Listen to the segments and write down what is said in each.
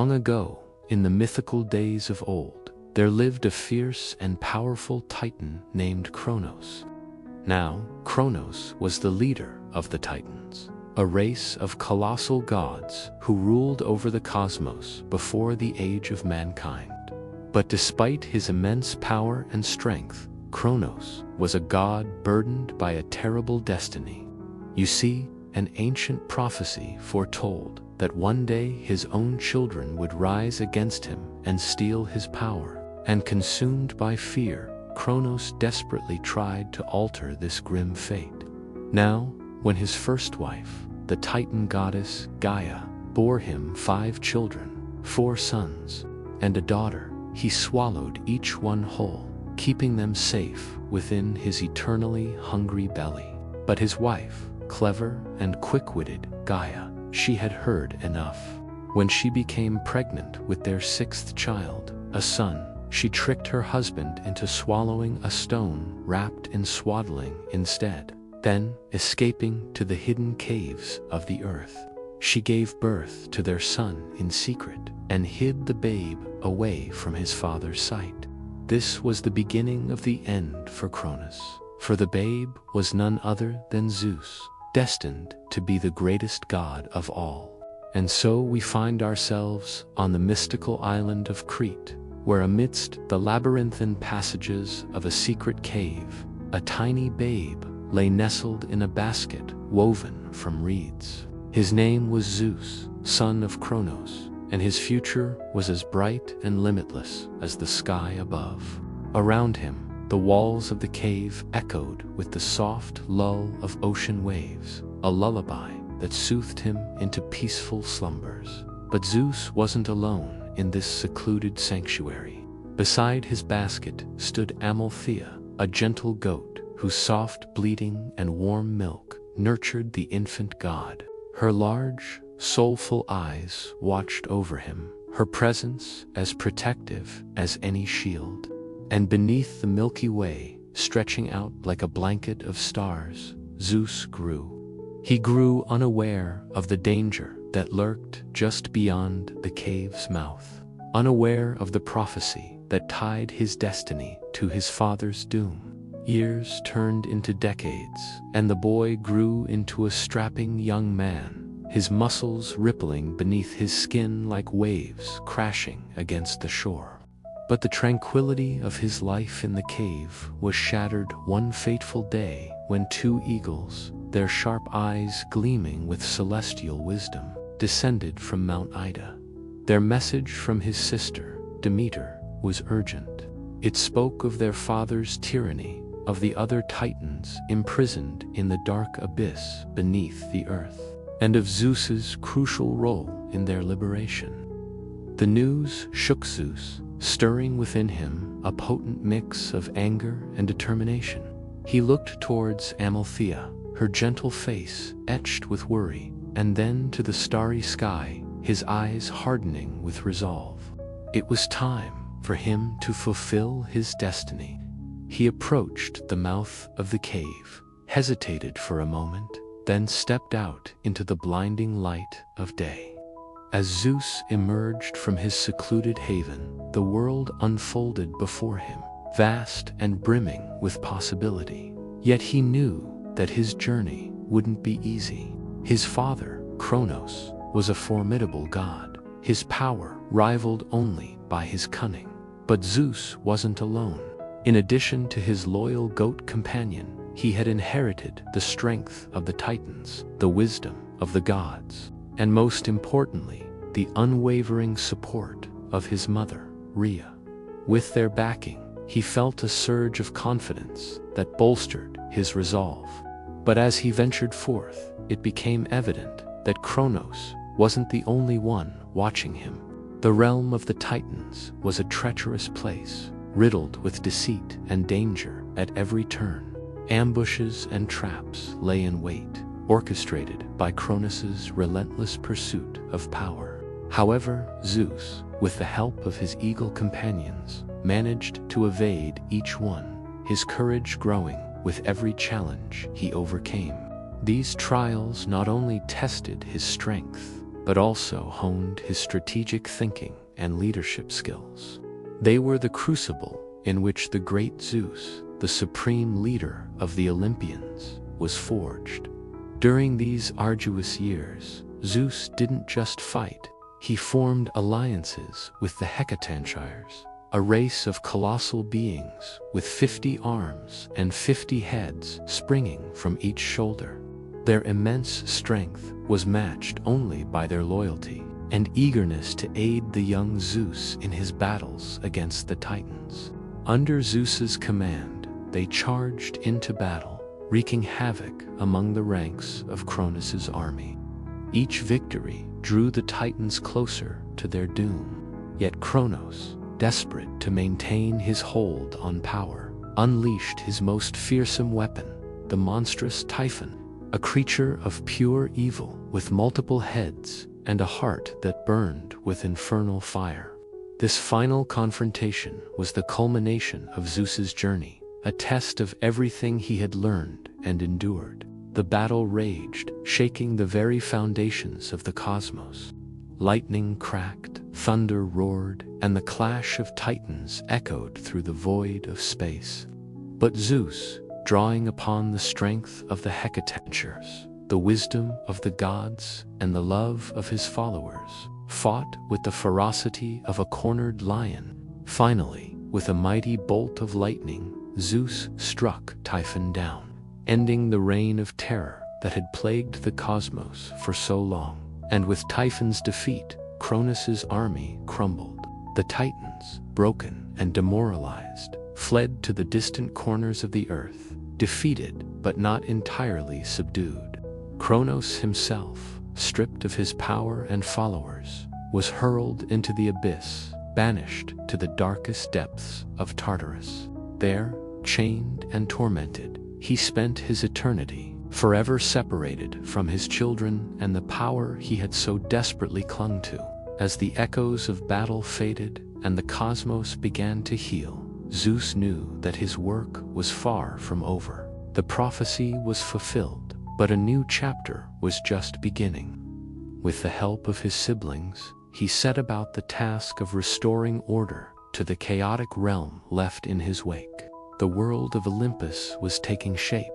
Long ago, in the mythical days of old, there lived a fierce and powerful titan named Kronos. Now, Kronos was the leader of the Titans, a race of colossal gods who ruled over the cosmos before the age of mankind. But despite his immense power and strength, Kronos was a god burdened by a terrible destiny. You see, an ancient prophecy foretold that one day his own children would rise against him and steal his power. And consumed by fear, Kronos desperately tried to alter this grim fate. Now, when his first wife, the Titan goddess Gaia, bore him 5 children, 4 sons, and a daughter, he swallowed each one whole, keeping them safe within his eternally hungry belly. But his wife, clever and quick-witted Gaia, she had heard enough. When she became pregnant with their 6th child, a son, she tricked her husband into swallowing a stone wrapped in swaddling instead. Then, escaping to the hidden caves of the earth, she gave birth to their son in secret and hid the babe away from his father's sight. This was the beginning of the end for Kronos, for the babe was none other than Zeus, destined to be the greatest god of all. And so we find ourselves on the mystical island of Crete, where amidst the labyrinthine passages of a secret cave, a tiny babe lay nestled in a basket woven from reeds. His name was Zeus, son of Kronos, and his future was as bright and limitless as the sky above. Around him, the walls of the cave echoed with the soft lull of ocean waves, a lullaby that soothed him into peaceful slumbers. But Zeus wasn't alone in this secluded sanctuary. Beside his basket stood Amalthea, a gentle goat whose soft bleating and warm milk nurtured the infant god. Her large, soulful eyes watched over him, her presence as protective as any shield. And beneath the Milky Way, stretching out like a blanket of stars, Zeus grew. He grew unaware of the danger that lurked just beyond the cave's mouth, unaware of the prophecy that tied his destiny to his father's doom. Years turned into decades, and the boy grew into a strapping young man, his muscles rippling beneath his skin like waves crashing against the shore. But the tranquility of his life in the cave was shattered one fateful day when 2 eagles, their sharp eyes gleaming with celestial wisdom, descended from Mount Ida. Their message from his sister, Demeter, was urgent. It spoke of their father's tyranny, of the other titans imprisoned in the dark abyss beneath the earth, and of Zeus's crucial role in their liberation. The news shook Zeus, stirring within him a potent mix of anger and determination. He looked towards Amalthea, her gentle face etched with worry, and then to the starry sky, his eyes hardening with resolve. It was time for him to fulfill his destiny. He approached the mouth of the cave, hesitated for a moment, then stepped out into the blinding light of day. As Zeus emerged from his secluded haven, the world unfolded before him, vast and brimming with possibility. Yet he knew that his journey wouldn't be easy. His father, Kronos, was a formidable god, his power rivaled only by his cunning. But Zeus wasn't alone. In addition to his loyal goat companion, he had inherited the strength of the Titans, the wisdom of the gods, and most importantly, the unwavering support of his mother, Rhea. With their backing, he felt a surge of confidence that bolstered his resolve. But as he ventured forth, it became evident that Kronos wasn't the only one watching him. The realm of the Titans was a treacherous place, riddled with deceit and danger at every turn. Ambushes and traps lay in wait, orchestrated by Kronos's relentless pursuit of power. However, Zeus, with the help of his eagle companions, managed to evade each one, his courage growing with every challenge he overcame. These trials not only tested his strength, but also honed his strategic thinking and leadership skills. They were the crucible in which the great Zeus, the supreme leader of the Olympians, was forged. During these arduous years, Zeus didn't just fight. He formed alliances with the Hecatonchires, a race of colossal beings with 50 arms and 50 heads springing from each shoulder. Their immense strength was matched only by their loyalty and eagerness to aid the young Zeus in his battles against the Titans. Under Zeus's command, they charged into battle, wreaking havoc among the ranks of Cronus's army. Each victory drew the Titans closer to their doom. Yet Cronos, desperate to maintain his hold on power, unleashed his most fearsome weapon, the monstrous Typhon, a creature of pure evil with multiple heads and a heart that burned with infernal fire. This final confrontation was the culmination of Zeus's journey, a test of everything he had learned and endured. The battle raged, shaking the very foundations of the cosmos. Lightning cracked, thunder roared, and the clash of titans echoed through the void of space. But Zeus, drawing upon the strength of the Hecatonchires, the wisdom of the gods, and the love of his followers, fought with the ferocity of a cornered lion. Finally, with a mighty bolt of lightning, Zeus struck Typhon down, ending the reign of terror that had plagued the cosmos for so long. And with Typhon's defeat, Cronus's army crumbled. The Titans, broken and demoralized, fled to the distant corners of the earth, defeated but not entirely subdued. Cronos himself, stripped of his power and followers, was hurled into the abyss, banished to the darkest depths of Tartarus. There, chained and tormented, he spent his eternity, forever separated from his children and the power he had so desperately clung to. As the echoes of battle faded and the cosmos began to heal, Zeus knew that his work was far from over. The prophecy was fulfilled, but a new chapter was just beginning. With the help of his siblings, he set about the task of restoring order to the chaotic realm left in his wake. The world of Olympus was taking shape.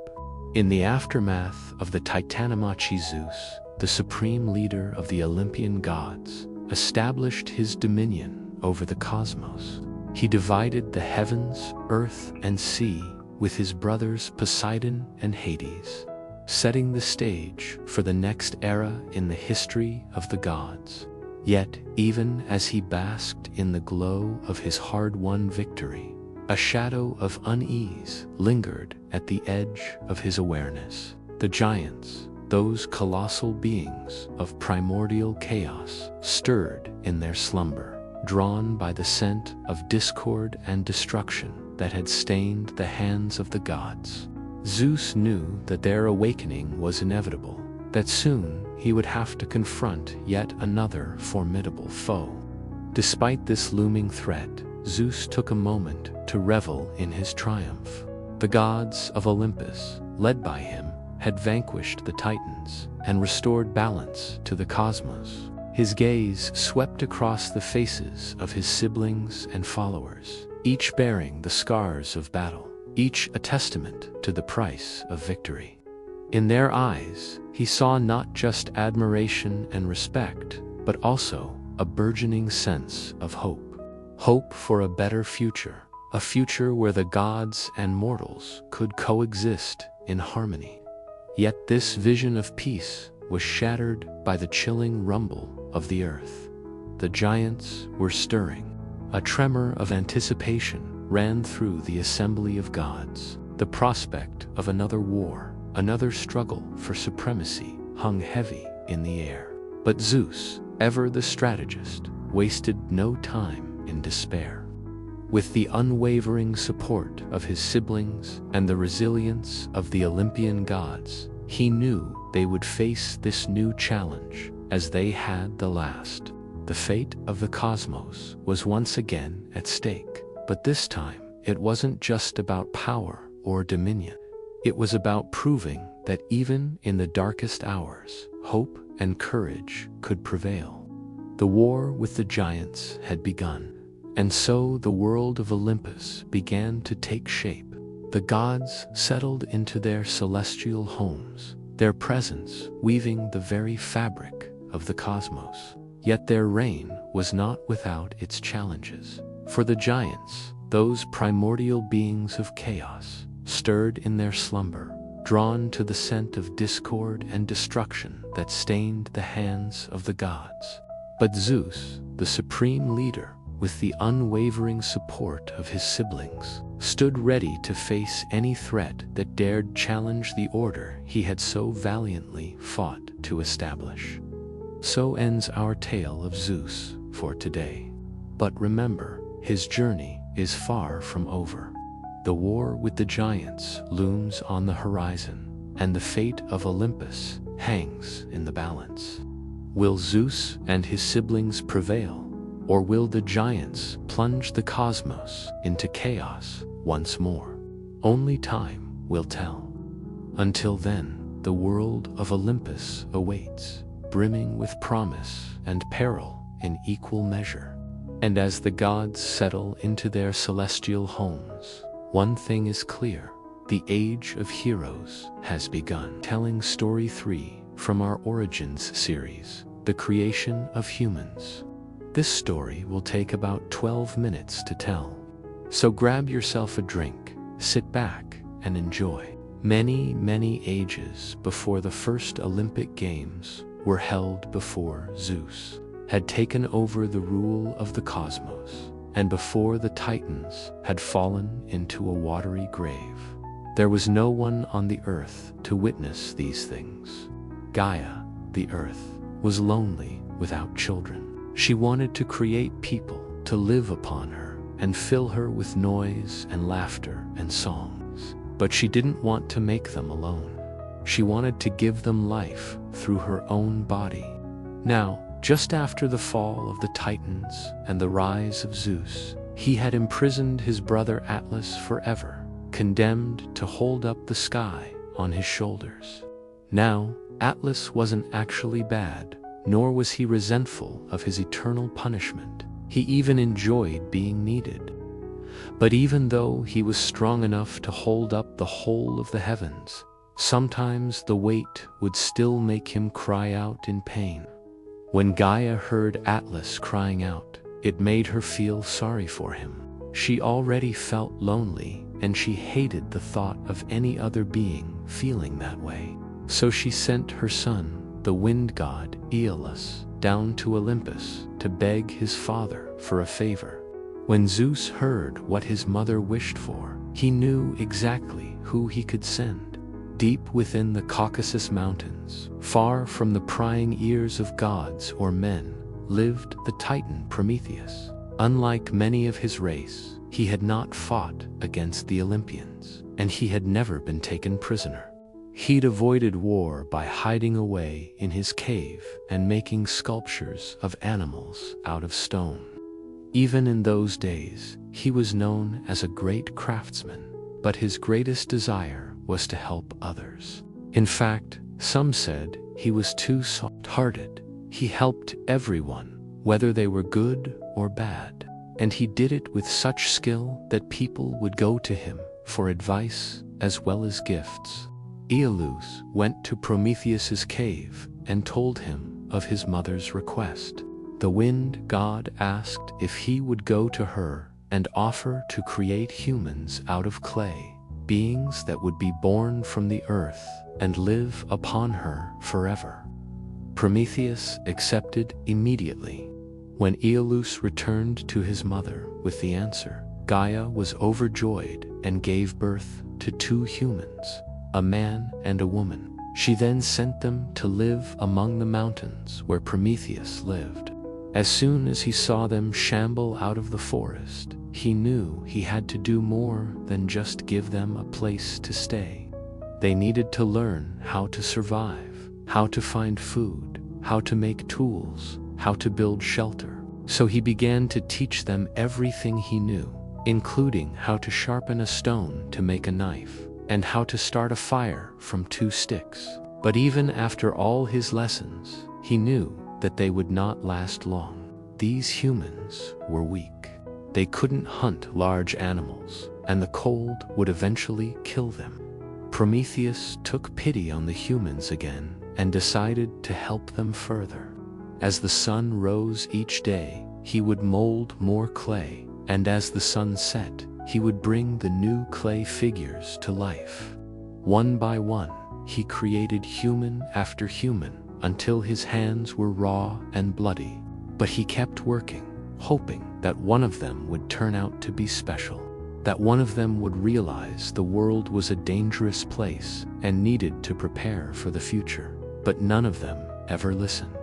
In the aftermath of the Titanomachy, Zeus, the supreme leader of the Olympian gods, established his dominion over the cosmos. He divided the heavens, earth, and sea with his brothers Poseidon and Hades, setting the stage for the next era in the history of the gods. Yet, even as he basked in the glow of his hard-won victory, a shadow of unease lingered at the edge of his awareness. The giants, those colossal beings of primordial chaos, stirred in their slumber, drawn by the scent of discord and destruction that had stained the hands of the gods. Zeus knew that their awakening was inevitable, that soon he would have to confront yet another formidable foe. Despite this looming threat, Zeus took a moment to revel in his triumph. The gods of Olympus, led by him, had vanquished the Titans and restored balance to the cosmos. His gaze swept across the faces of his siblings and followers, each bearing the scars of battle, each a testament to the price of victory. In their eyes, he saw not just admiration and respect, but also a burgeoning sense of hope. Hope for a better future, a future where the gods and mortals could coexist in harmony. Yet this vision of peace was shattered by the chilling rumble of the earth. The giants were stirring. A tremor of anticipation ran through the assembly of gods. The prospect of another war, another struggle for supremacy, hung heavy in the air. But Zeus, ever the strategist, wasted no time in despair. With the unwavering support of his siblings and the resilience of the Olympian gods, he knew they would face this new challenge as they had the last. The fate of the cosmos was once again at stake, but this time it wasn't just about power or dominion. It was about proving that even in the darkest hours, hope and courage could prevail. The war with the giants had begun, and so the world of Olympus began to take shape. The gods settled into their celestial homes, their presence weaving the very fabric of the cosmos. Yet their reign was not without its challenges. For the giants, those primordial beings of chaos, stirred in their slumber, drawn to the scent of discord and destruction that stained the hands of the gods. But Zeus, the supreme leader, with the unwavering support of his siblings, stood ready to face any threat that dared challenge the order he had so valiantly fought to establish. So ends our tale of Zeus for today. But remember, his journey is far from over. The war with the giants looms on the horizon, and the fate of Olympus hangs in the balance. Will Zeus and his siblings prevail, or will the giants plunge the cosmos into chaos once more? Only time will tell. Until then, the world of Olympus awaits, brimming with promise and peril in equal measure. And as the gods settle into their celestial homes, one thing is clear: the age of heroes has begun. Telling Story 3 from our Origins series, The Creation of Humans. This story will take about 12 minutes to tell. So grab yourself a drink, sit back, and enjoy. Many, many ages before the first Olympic Games were held, before Zeus had taken over the rule of the cosmos, and before the Titans had fallen into a watery grave, there was no one on the earth to witness these things. Gaia, the earth, was lonely without children. She wanted to create people to live upon her and fill her with noise and laughter and songs. But she didn't want to make them alone. She wanted to give them life through her own body. Now, just after the fall of the Titans and the rise of Zeus, he had imprisoned his brother Atlas forever, condemned to hold up the sky on his shoulders. Now, Atlas wasn't actually bad, nor was he resentful of his eternal punishment. He even enjoyed being needed. But even though he was strong enough to hold up the whole of the heavens, sometimes the weight would still make him cry out in pain. When Gaia heard Atlas crying out, it made her feel sorry for him. She already felt lonely, and she hated the thought of any other being feeling that way. So she sent her son, the wind god Aeolus, down to Olympus to beg his father for a favor. When Zeus heard what his mother wished for, he knew exactly who he could send. Deep within the Caucasus Mountains, far from the prying ears of gods or men, lived the Titan Prometheus. Unlike many of his race, he had not fought against the Olympians, and he had never been taken prisoner. He'd avoided war by hiding away in his cave and making sculptures of animals out of stone. Even in those days, he was known as a great craftsman, but his greatest desire was to help others. In fact, some said he was too soft-hearted. He helped everyone, whether they were good or bad, and he did it with such skill that people would go to him for advice as well as gifts. Aeolus went to Prometheus's cave and told him of his mother's request. The wind god asked if he would go to her and offer to create humans out of clay, beings that would be born from the earth and live upon her forever. Prometheus accepted immediately. When Aeolus returned to his mother with the answer, Gaia was overjoyed and gave birth to 2 humans, a man and a woman. She then sent them to live among the mountains where Prometheus lived. As soon as he saw them shamble out of the forest, he knew he had to do more than just give them a place to stay. They needed to learn how to survive, how to find food, how to make tools, how to build shelter. So he began to teach them everything he knew, including how to sharpen a stone to make a knife, and how to start a fire from 2 sticks. But even after all his lessons, he knew that they would not last long. These humans were weak. They couldn't hunt large animals, and the cold would eventually kill them. Prometheus took pity on the humans again and decided to help them further. As the sun rose each day, he would mold more clay, and as the sun set, he would bring the new clay figures to life. One by one, he created human after human until his hands were raw and bloody. But he kept working, hoping that one of them would turn out to be special, that one of them would realize the world was a dangerous place and needed to prepare for the future. But none of them ever listened.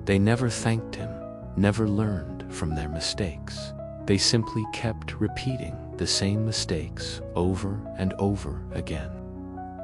They never thanked him, never learned from their mistakes. They simply kept repeating the same mistakes over and over again.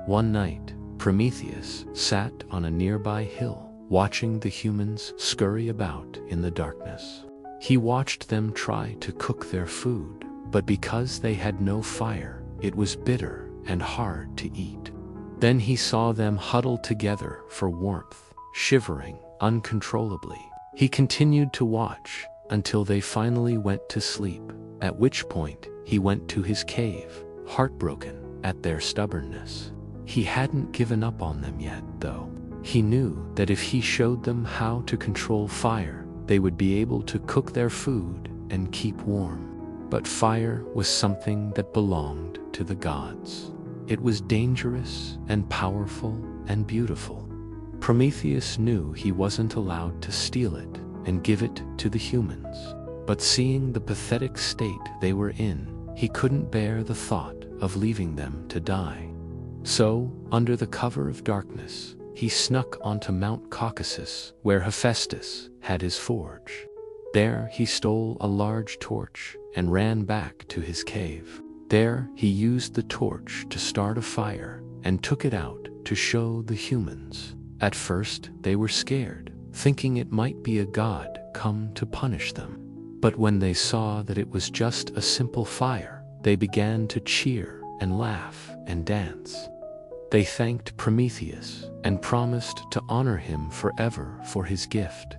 One night, Prometheus sat on a nearby hill, watching the humans scurry about in the darkness. He watched them try to cook their food, but because they had no fire, it was bitter and hard to eat. Then he saw them huddled together for warmth, shivering uncontrollably. He continued to watch until they finally went to sleep, at which point he went to his cave, heartbroken at their stubbornness. He hadn't given up on them yet, though. He knew that if he showed them how to control fire, they would be able to cook their food and keep warm. But fire was something that belonged to the gods. It was dangerous and powerful and beautiful. Prometheus knew he wasn't allowed to steal it and give it to the humans. But seeing the pathetic state they were in, he couldn't bear the thought of leaving them to die. So, under the cover of darkness, he snuck onto Mount Caucasus, where Hephaestus had his forge. There he stole a large torch and ran back to his cave. There he used the torch to start a fire and took it out to show the humans. At first they were scared, thinking it might be a god come to punish them. But when they saw that it was just a simple fire, they began to cheer and laugh and dance. They thanked Prometheus and promised to honor him forever for his gift.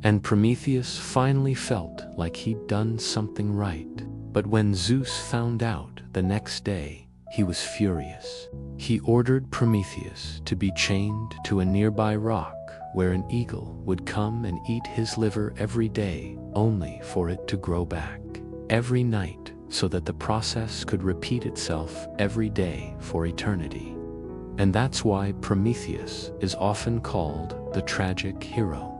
And Prometheus finally felt like he'd done something right. But when Zeus found out the next day, he was furious. He ordered Prometheus to be chained to a nearby rock where an eagle would come and eat his liver every day, only for it to grow back every night, so that the process could repeat itself every day for eternity. And that's why Prometheus is often called the tragic hero.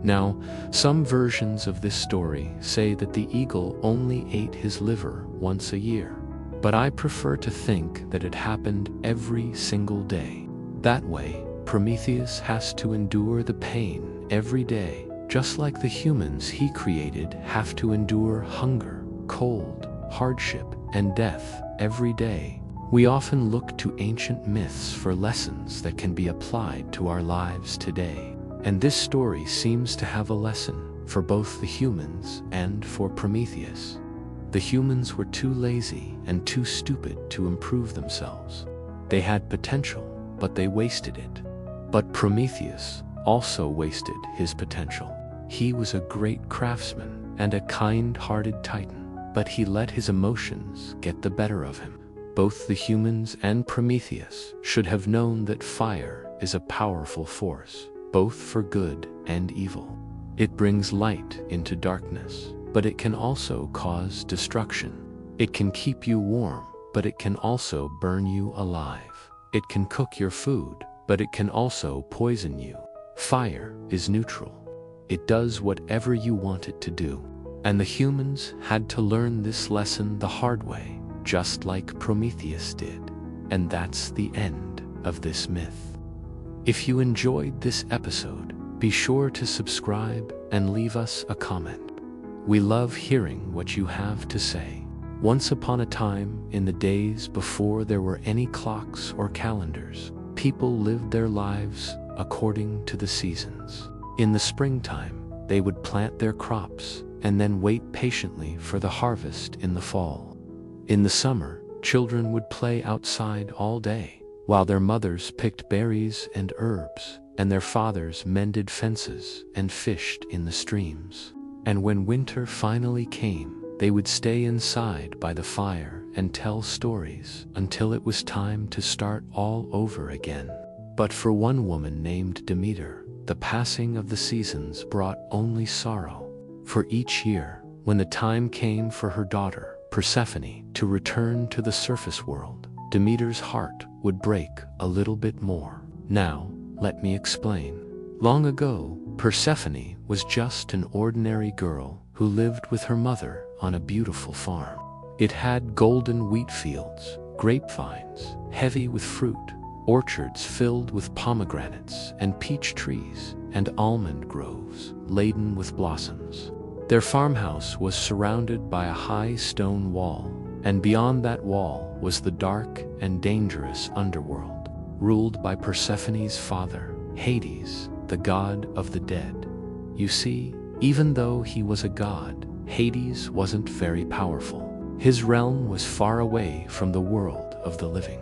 Now, some versions of this story say that the eagle only ate his liver once a year, but I prefer to think that it happened every single day. That way, Prometheus has to endure the pain every day, just like the humans he created have to endure hunger, cold, hardship, and death every day. We often look to ancient myths for lessons that can be applied to our lives today. And this story seems to have a lesson for both the humans and for Prometheus. The humans were too lazy and too stupid to improve themselves. They had potential, but they wasted it. But Prometheus also wasted his potential. He was a great craftsman and a kind-hearted titan, but he let his emotions get the better of him. Both the humans and Prometheus should have known that fire is a powerful force, both for good and evil. It brings light into darkness, but it can also cause destruction. It can keep you warm, but it can also burn you alive. It can cook your food, but it can also poison you. Fire is neutral. It does whatever you want it to do. And the humans had to learn this lesson the hard way, just like Prometheus did. And that's the end of this myth. If you enjoyed this episode, be sure to subscribe and leave us a comment. We love hearing what you have to say. Once upon a time, in the days before there were any clocks or calendars, people lived their lives according to the seasons. In the springtime, they would plant their crops and then wait patiently for the harvest in the fall. In the summer, children would play outside all day, while their mothers picked berries and herbs. and their fathers mended fences and fished in the streams. And when winter finally came, they would stay inside by the fire and tell stories until it was time to start all over again. But for one woman named Demeter, the passing of the seasons brought only sorrow. For each year, when the time came for her daughter, Persephone, to return to the surface world, Demeter's heart would break a little bit more. Now, let me explain. Long ago, Persephone was just an ordinary girl who lived with her mother on a beautiful farm. It had golden wheat fields, grapevines heavy with fruit, orchards filled with pomegranates and peach trees, and almond groves laden with blossoms. Their farmhouse was surrounded by a high stone wall, and beyond that wall was the dark and dangerous underworld, ruled by Persephone's father, Hades, the god of the dead. You see, even though he was a god, Hades wasn't very powerful. His realm was far away from the world of the living,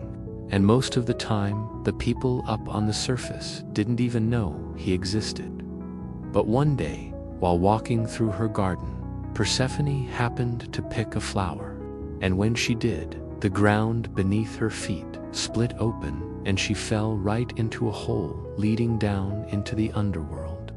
and most of the time, the people up on the surface didn't even know he existed. But one day, while walking through her garden, Persephone happened to pick a flower, and when she did, the ground beneath her feet split open and she fell right into a hole leading down into the underworld.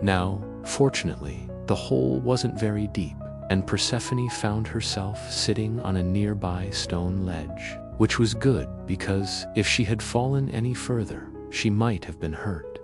Now, fortunately, the hole wasn't very deep, and Persephone found herself sitting on a nearby stone ledge, which was good because if she had fallen any further, she might have been hurt.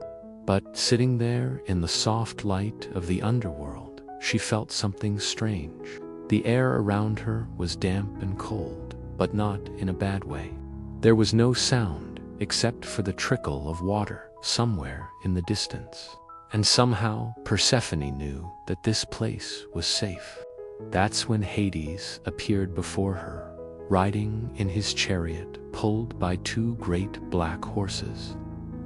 But sitting there in the soft light of the underworld, she felt something strange. The air around her was damp and cold, but not in a bad way. There was no sound except for the trickle of water somewhere in the distance. And somehow Persephone knew that this place was safe. That's when Hades appeared before her, riding in his chariot pulled by two great black horses.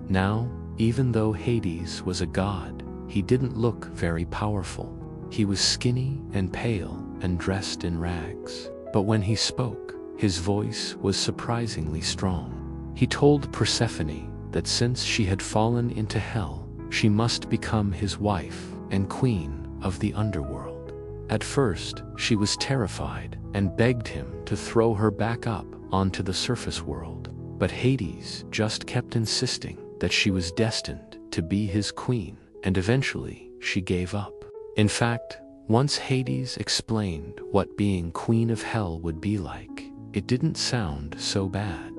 Now, even though Hades was a god, he didn't look very powerful. He was skinny and pale and dressed in rags. But when he spoke, his voice was surprisingly strong. He told Persephone that since she had fallen into hell, she must become his wife and queen of the underworld. At first, she was terrified and begged him to throw her back up onto the surface world. But Hades just kept insisting that she was destined to be his queen, and eventually she gave up. In fact, once Hades explained what being queen of hell would be like, it didn't sound so bad.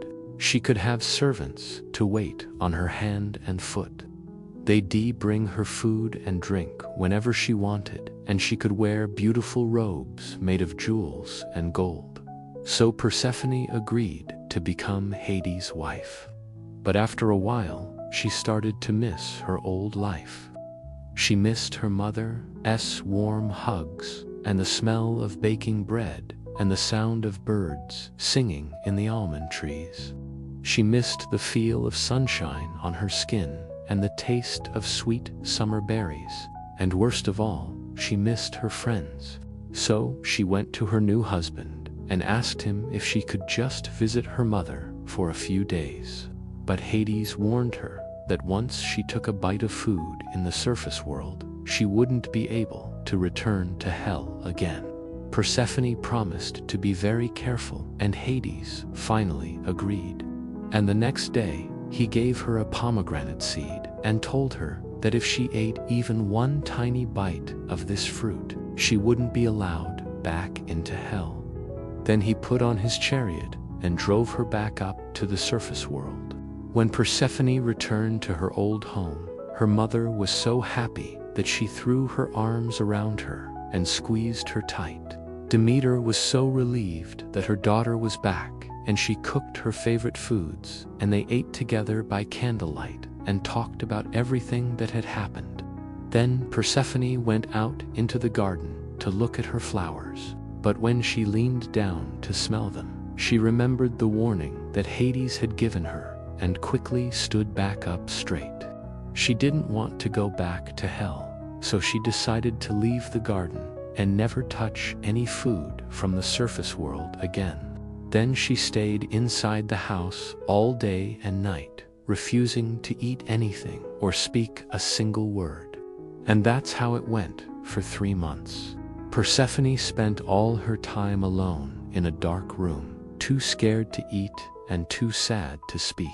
She could have servants to wait on her hand and foot. They'd bring her food and drink whenever she wanted, and she could wear beautiful robes made of jewels and gold. So Persephone agreed to become Hades' wife. But after a while, she started to miss her old life. She missed her mother's warm hugs, and the smell of baking bread, and the sound of birds singing in the almond trees. She missed the feel of sunshine on her skin, and the taste of sweet summer berries. And worst of all, she missed her friends. So she went to her new husband and asked him if she could just visit her mother for a few days. But Hades warned her that once she took a bite of food in the surface world, she wouldn't be able to return to hell again. Persephone promised to be very careful, and Hades finally agreed. And the next day, he gave her a pomegranate seed and told her that if she ate even one tiny bite of this fruit, she wouldn't be allowed back into hell. Then he put on his chariot and drove her back up to the surface world. When Persephone returned to her old home, her mother was so happy that she threw her arms around her and squeezed her tight. Demeter was so relieved that her daughter was back, and she cooked her favorite foods, and they ate together by candlelight and talked about everything that had happened. Then Persephone went out into the garden to look at her flowers, but when she leaned down to smell them, she remembered the warning that Hades had given her and quickly stood back up straight. She didn't want to go back to hell, so she decided to leave the garden and never touch any food from the surface world again. Then she stayed inside the house all day and night, refusing to eat anything or speak a single word. And that's how it went for 3 months. Persephone spent all her time alone in a dark room, too scared to eat and too sad to speak.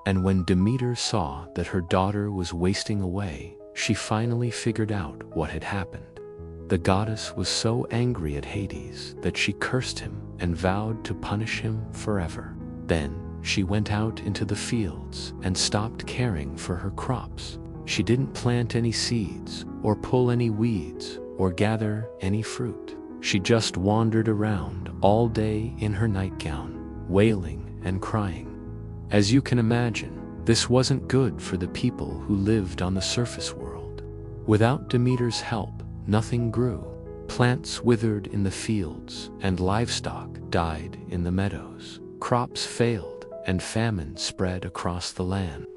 And when Demeter saw that her daughter was wasting away, she finally figured out what had happened. The goddess was so angry at Hades that she cursed him and vowed to punish him forever. Then she went out into the fields and stopped caring for her crops. She didn't plant any seeds or pull any weeds or gather any fruit. She just wandered around all day in her nightgown, wailing and crying. As you can imagine, this wasn't good for the people who lived on the surface world. Without Demeter's help, nothing grew. Plants withered in the fields, and livestock died in the meadows. Crops failed, and famine spread across the land.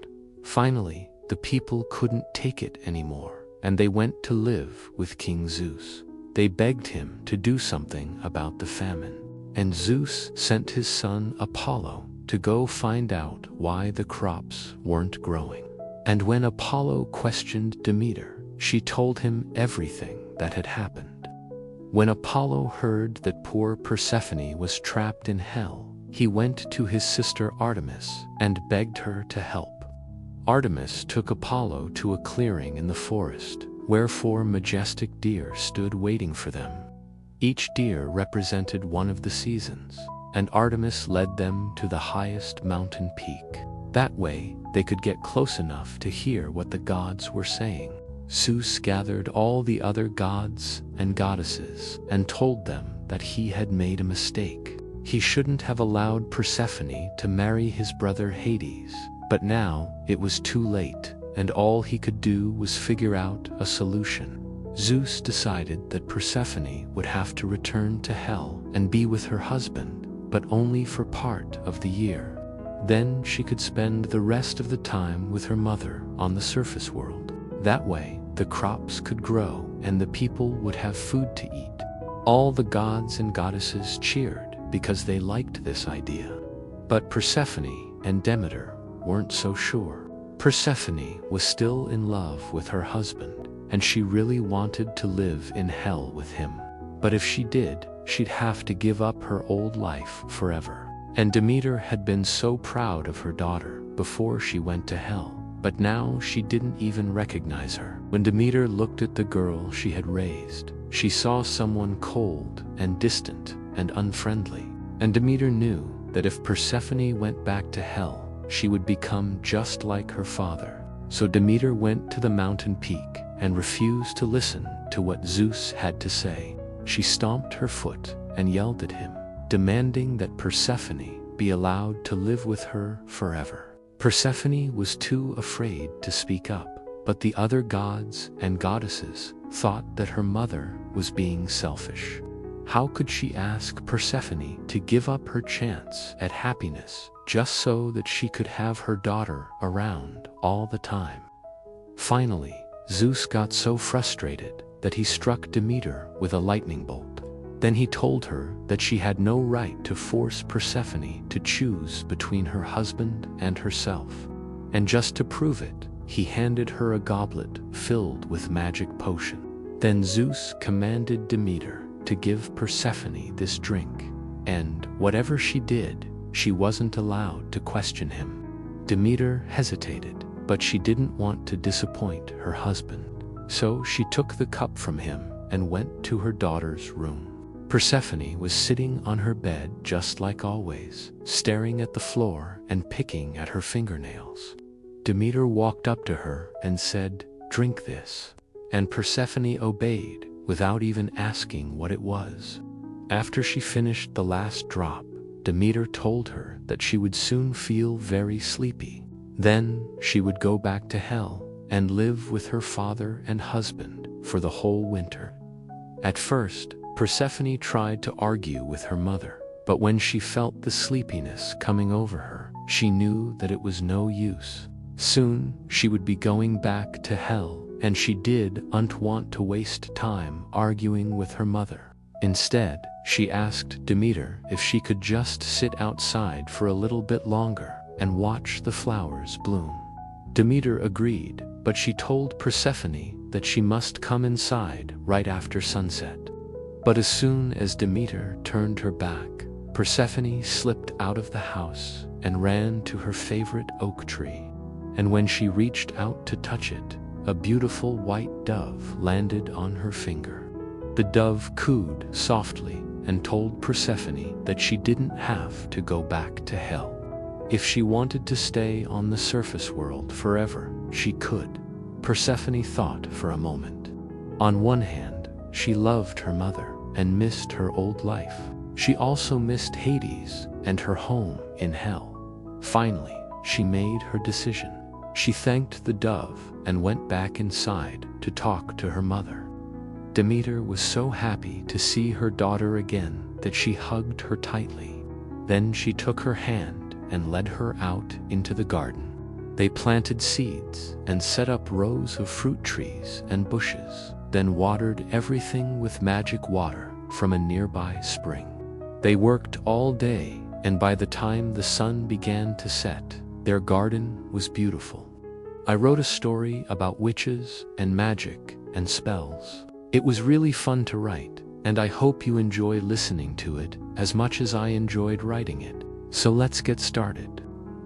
Finally, the people couldn't take it anymore, and they went to live with King Zeus. They begged him to do something about the famine, and Zeus sent his son Apollo to go find out why the crops weren't growing. And when Apollo questioned Demeter, she told him everything that had happened. When Apollo heard that poor Persephone was trapped in hell, he went to his sister Artemis and begged her to help. Artemis took Apollo to a clearing in the forest, where 4 majestic deer stood waiting for them. Each deer represented one of the seasons, and Artemis led them to the highest mountain peak. That way, they could get close enough to hear what the gods were saying. Zeus gathered all the other gods and goddesses and told them that he had made a mistake. He shouldn't have allowed Persephone to marry his brother Hades, but now it was too late, and all he could do was figure out a solution. Zeus decided that Persephone would have to return to hell and be with her husband, but only for part of the year. Then she could spend the rest of the time with her mother on the surface world. That way, the crops could grow and the people would have food to eat. All the gods and goddesses cheered because they liked this idea. But Persephone and Demeter weren't so sure. Persephone was still in love with her husband, and she really wanted to live in hell with him. But if she did, she'd have to give up her old life forever. And Demeter had been so proud of her daughter before she went to hell, but now she didn't even recognize her. When Demeter looked at the girl she had raised, she saw someone cold and distant and unfriendly. And Demeter knew that if Persephone went back to hell, she would become just like her father. So Demeter went to the mountain peak and refused to listen to what Zeus had to say. She stomped her foot and yelled at him, demanding that Persephone be allowed to live with her forever. Persephone was too afraid to speak up, but the other gods and goddesses thought that her mother was being selfish. How could she ask Persephone to give up her chance at happiness just so that she could have her daughter around all the time? Finally, Zeus got so frustrated that he struck Demeter with a lightning bolt. Then he told her that she had no right to force Persephone to choose between her husband and herself. And just to prove it, he handed her a goblet filled with magic potion. Then Zeus commanded Demeter to give Persephone this drink, and whatever she did, she wasn't allowed to question him. Demeter hesitated, but she didn't want to disappoint her husband. So she took the cup from him and went to her daughter's room. Persephone was sitting on her bed just like always, staring at the floor and picking at her fingernails. Demeter walked up to her and said, "Drink this." And Persephone obeyed without even asking what it was. After she finished the last drop, Demeter told her that she would soon feel very sleepy. Then she would go back to hell and live with her father and husband for the whole winter. At first, Persephone tried to argue with her mother, but when she felt the sleepiness coming over her, she knew that it was no use. Soon, she would be going back to hell, and she didn't want to waste time arguing with her mother. Instead, she asked Demeter if she could just sit outside for a little bit longer and watch the flowers bloom. Demeter agreed, but she told Persephone that she must come inside right after sunset. But as soon as Demeter turned her back, Persephone slipped out of the house and ran to her favorite oak tree. And when she reached out to touch it, a beautiful white dove landed on her finger. The dove cooed softly and told Persephone that she didn't have to go back to hell. If she wanted to stay on the surface world forever, she could. Persephone thought for a moment. On one hand, she loved her mother and missed her old life. She also missed Hades and her home in hell. Finally, she made her decision. She thanked the dove and went back inside to talk to her mother. Demeter was so happy to see her daughter again that she hugged her tightly. Then she took her hand and led her out into the garden. They planted seeds and set up rows of fruit trees and bushes, then watered everything with magic water from a nearby spring. They worked all day, and by the time the sun began to set, their garden was beautiful. I wrote a story about witches and magic and spells. It was really fun to write, and I hope you enjoy listening to it as much as I enjoyed writing it. So let's get started.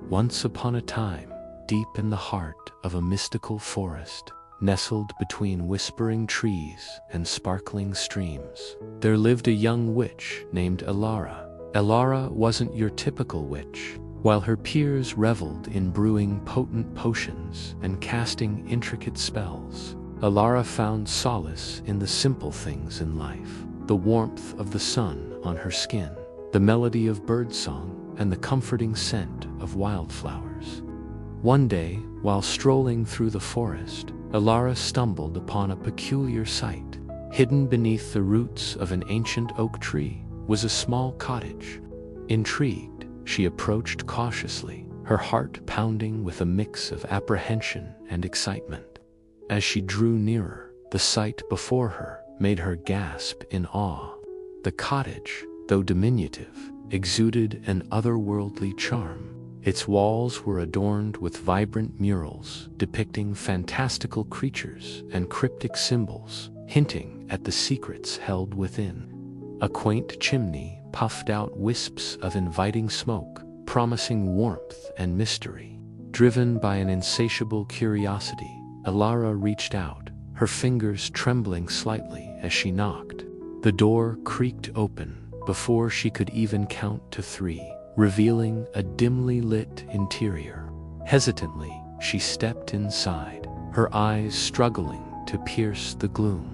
Once upon a time, deep in the heart of a mystical forest, nestled between whispering trees and sparkling streams, there lived a young witch named Elara. Elara wasn't your typical witch. While her peers reveled in brewing potent potions and casting intricate spells, Elara found solace in the simple things in life: the warmth of the sun on her skin, the melody of birdsong, and the comforting scent of wildflowers. One day, while strolling through the forest, Elara stumbled upon a peculiar sight. Hidden beneath the roots of an ancient oak tree was a small cottage. Intrigued, she approached cautiously, her heart pounding with a mix of apprehension and excitement. As she drew nearer, the sight before her made her gasp in awe. The cottage, though diminutive, exuded an otherworldly charm. Its walls were adorned with vibrant murals depicting fantastical creatures and cryptic symbols, hinting at the secrets held within. A quaint chimney puffed out wisps of inviting smoke, promising warmth and mystery. Driven by an insatiable curiosity, Elara reached out, her fingers trembling slightly as she knocked. The door creaked open before she could even count to 3, revealing a dimly lit interior. Hesitantly, she stepped inside, her eyes struggling to pierce the gloom.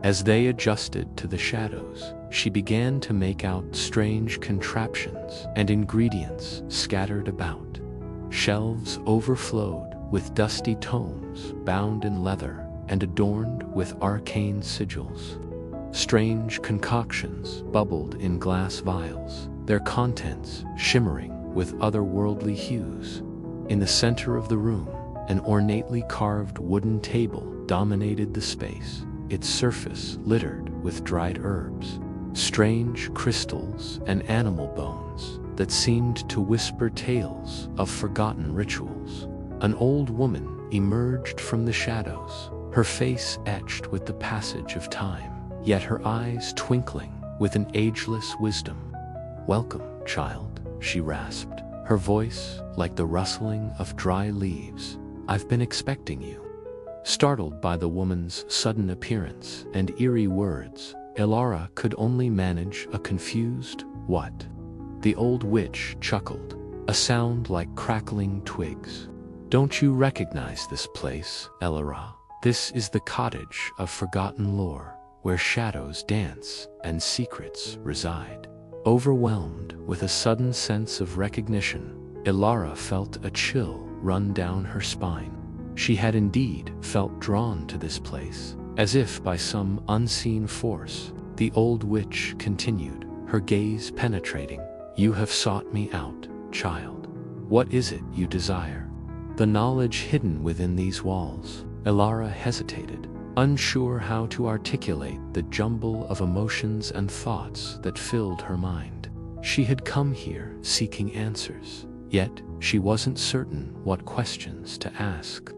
As they adjusted to the shadows, she began to make out strange contraptions and ingredients scattered about. Shelves overflowed with dusty tomes bound in leather and adorned with arcane sigils. Strange concoctions bubbled in glass vials, their contents shimmering with otherworldly hues. In the center of the room, an ornately carved wooden table dominated the space, its surface littered with dried herbs, strange crystals, and animal bones that seemed to whisper tales of forgotten rituals. An old woman emerged from the shadows, her face etched with the passage of time, yet her eyes twinkling with an ageless wisdom. "Welcome, child," she rasped, her voice like the rustling of dry leaves. "I've been expecting you." Startled by the woman's sudden appearance and eerie words, Elara could only manage a confused, "What?" The old witch chuckled, a sound like crackling twigs. "Don't you recognize this place, Elara? This is the cottage of forgotten lore, where shadows dance and secrets reside." Overwhelmed with a sudden sense of recognition, Elara felt a chill run down her spine. She had indeed felt drawn to this place, as if by some unseen force. The old witch continued, her gaze penetrating. "You have sought me out, child. What is it you desire?" The knowledge hidden within these walls. Elara hesitated, unsure how to articulate the jumble of emotions and thoughts that filled her mind. She had come here seeking answers, Yet, she wasn't certain what questions to ask.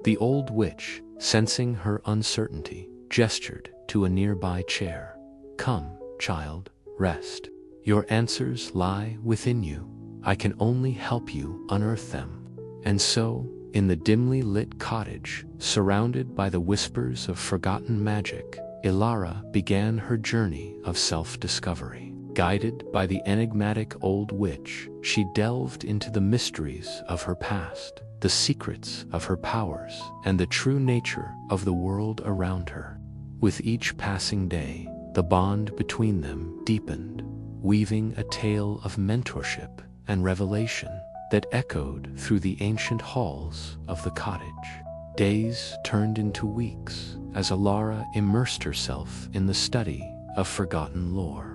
The old witch, sensing her uncertainty, gestured to a nearby chair. "Come, child, rest. Your answers lie within you. I can only help you unearth them." And so, in the dimly lit cottage, surrounded by the whispers of forgotten magic, Ilara began her journey of self-discovery. Guided by the enigmatic old witch, she delved into the mysteries of her past, the secrets of her powers, and the true nature of the world around her. With each passing day, the bond between them deepened, weaving a tale of mentorship and revelation that echoed through the ancient halls of the cottage. Days turned into weeks as Ilara immersed herself in the study of forgotten lore.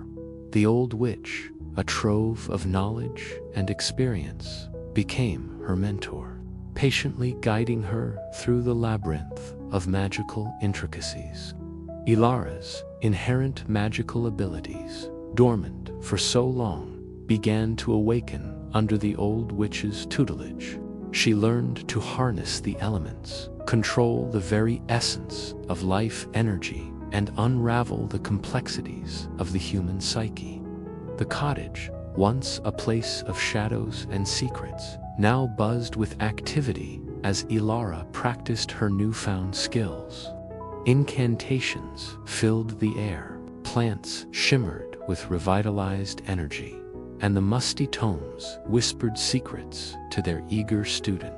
The old witch, a trove of knowledge and experience, became her mentor, patiently guiding her through the labyrinth of magical intricacies. Ilara's inherent magical abilities, dormant for so long, began to awaken under the old witch's tutelage. She learned to harness the elements, control the very essence of life energy, and unravel the complexities of the human psyche. The cottage, once a place of shadows and secrets, now buzzed with activity as Ilara practiced her newfound skills. Incantations filled the air, plants shimmered with revitalized energy, and the musty tomes whispered secrets to their eager student.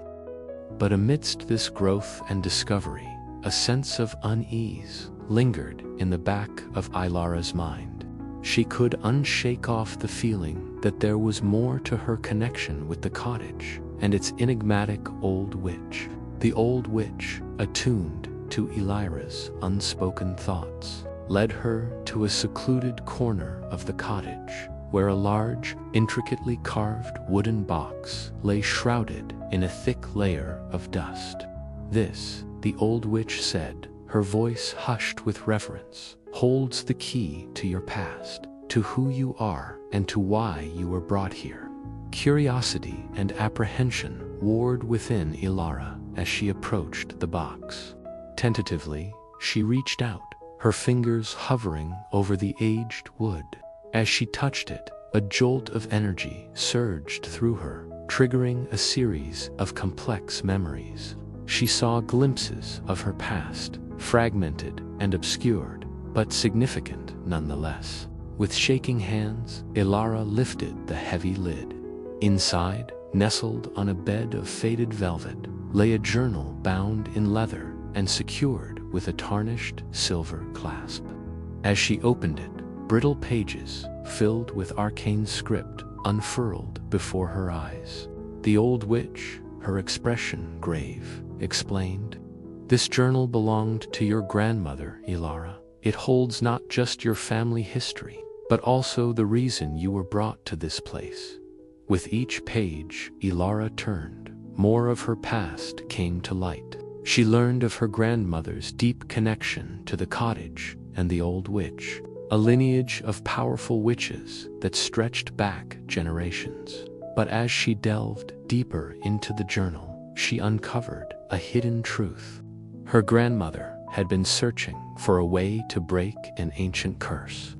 But amidst this growth and discovery, a sense of unease lingered in the back of Ilara's mind. She could unshake off the feeling that there was more to her connection with the cottage and its enigmatic old witch. The old witch, attuned to Ilara's unspoken thoughts, led her to a secluded corner of the cottage, where a large, intricately carved wooden box lay shrouded in a thick layer of dust. "This," the old witch said, her voice hushed with reverence, "holds the key to your past, to who you are, and to why you were brought here." Curiosity and apprehension warred within Ilara as she approached the box. Tentatively, she reached out, her fingers hovering over the aged wood. As she touched it, a jolt of energy surged through her, triggering a series of complex memories. She saw glimpses of her past, fragmented and obscured, but significant nonetheless. With shaking hands, Ilara lifted the heavy lid. Inside, nestled on a bed of faded velvet, lay a journal bound in leather and secured with a tarnished silver clasp. As she opened it, brittle pages, filled with arcane script, unfurled before her eyes. The old witch, her expression grave, explained, "This journal belonged to your grandmother, Ilara. It holds not just your family history, but also the reason you were brought to this place." With each page Ilara turned, more of her past came to light. She learned of her grandmother's deep connection to the cottage and the old witch, a lineage of powerful witches that stretched back generations. But as she delved deeper into the journal, she uncovered a hidden truth. Her grandmother had been searching for a way to break an ancient curse,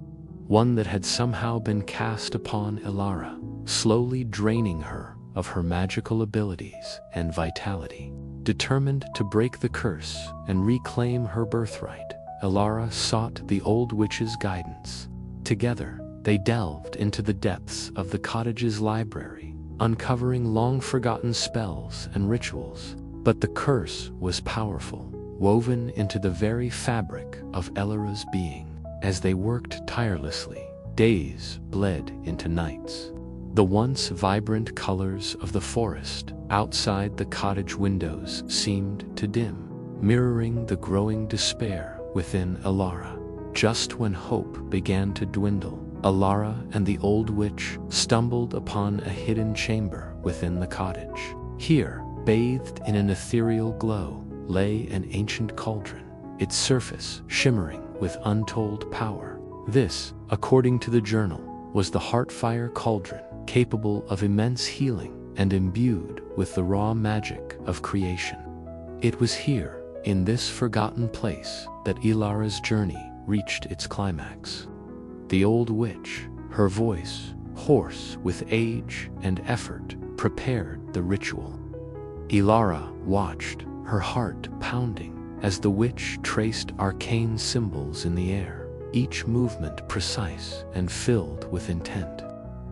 one that had somehow been cast upon Ilara, slowly draining her of her magical abilities and vitality. Determined to break the curse and reclaim her birthright, Ilara sought the old witch's guidance. Together, they delved into the depths of the cottage's library, uncovering long-forgotten spells and rituals. But the curse was powerful, woven into the very fabric of Ilara's being. As they worked tirelessly, days bled into nights. The once vibrant colors of the forest outside the cottage windows seemed to dim, mirroring the growing despair within Ilara. Just when hope began to dwindle, Ilara and the old witch stumbled upon a hidden chamber within the cottage. Here, bathed in an ethereal glow, lay an ancient cauldron, its surface shimmering with untold power. This, according to the journal, was the Heartfire Cauldron, capable of immense healing and imbued with the raw magic of creation. It was here, in this forgotten place, that Ilara's journey reached its climax. The old witch, her voice, hoarse with age and effort, prepared the ritual. Ilara watched, her heart pounding, as the witch traced arcane symbols in the air, each movement precise and filled with intent.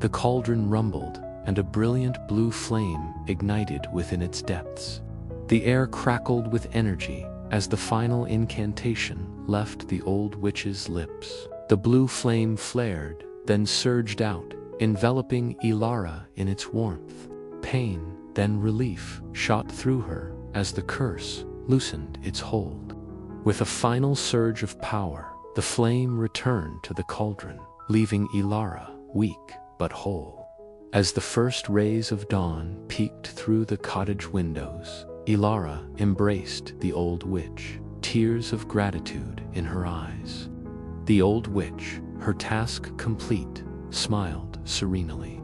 The cauldron rumbled, and a brilliant blue flame ignited within its depths. The air crackled with energy as the final incantation left the old witch's lips. The blue flame flared, then surged out, enveloping Ilara in its warmth. Pain, then relief, shot through her as the curse loosened its hold. With a final surge of power, the flame returned to the cauldron, leaving Ilara weak but whole. As the first rays of dawn peeked through the cottage windows, Ilara embraced the old witch, tears of gratitude in her eyes. The old witch, her task complete, smiled serenely.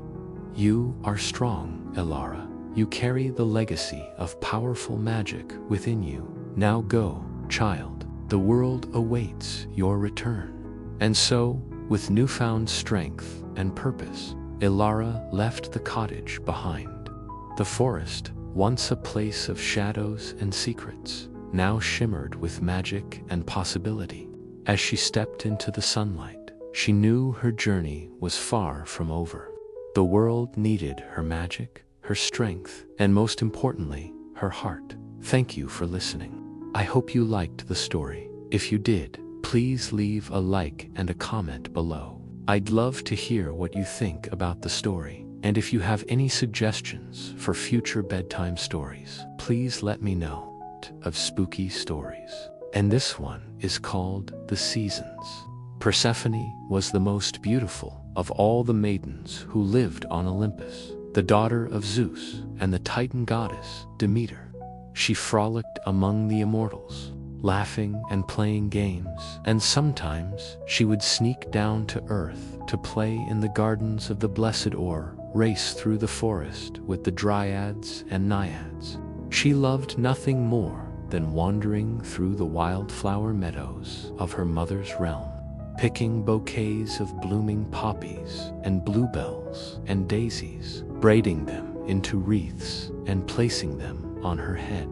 "You are strong, Ilara. You carry the legacy of powerful magic within you. Now go, child. The world awaits your return." And so, with newfound strength and purpose, Ilara left the cottage behind. The forest, once a place of shadows and secrets, now shimmered with magic and possibility. As she stepped into the sunlight, she knew her journey was far from over. The world needed her magic, her strength, and most importantly, her heart. Thank you for listening. I hope you liked the story. If you did, please leave a like and a comment below. I'd love to hear what you think about the story. And if you have any suggestions for future bedtime stories, please let me know. Of spooky stories. And this one is called The Seasons. Persephone was the most beautiful of all the maidens who lived on Olympus, the daughter of Zeus and the Titan goddess Demeter. She frolicked among the immortals, laughing and playing games, and sometimes she would sneak down to earth to play in the gardens of the blessed or race through the forest with the dryads and naiads. She loved nothing more than wandering through the wildflower meadows of her mother's realm, picking bouquets of blooming poppies and bluebells and daisies, braiding them into wreaths and placing them on her head.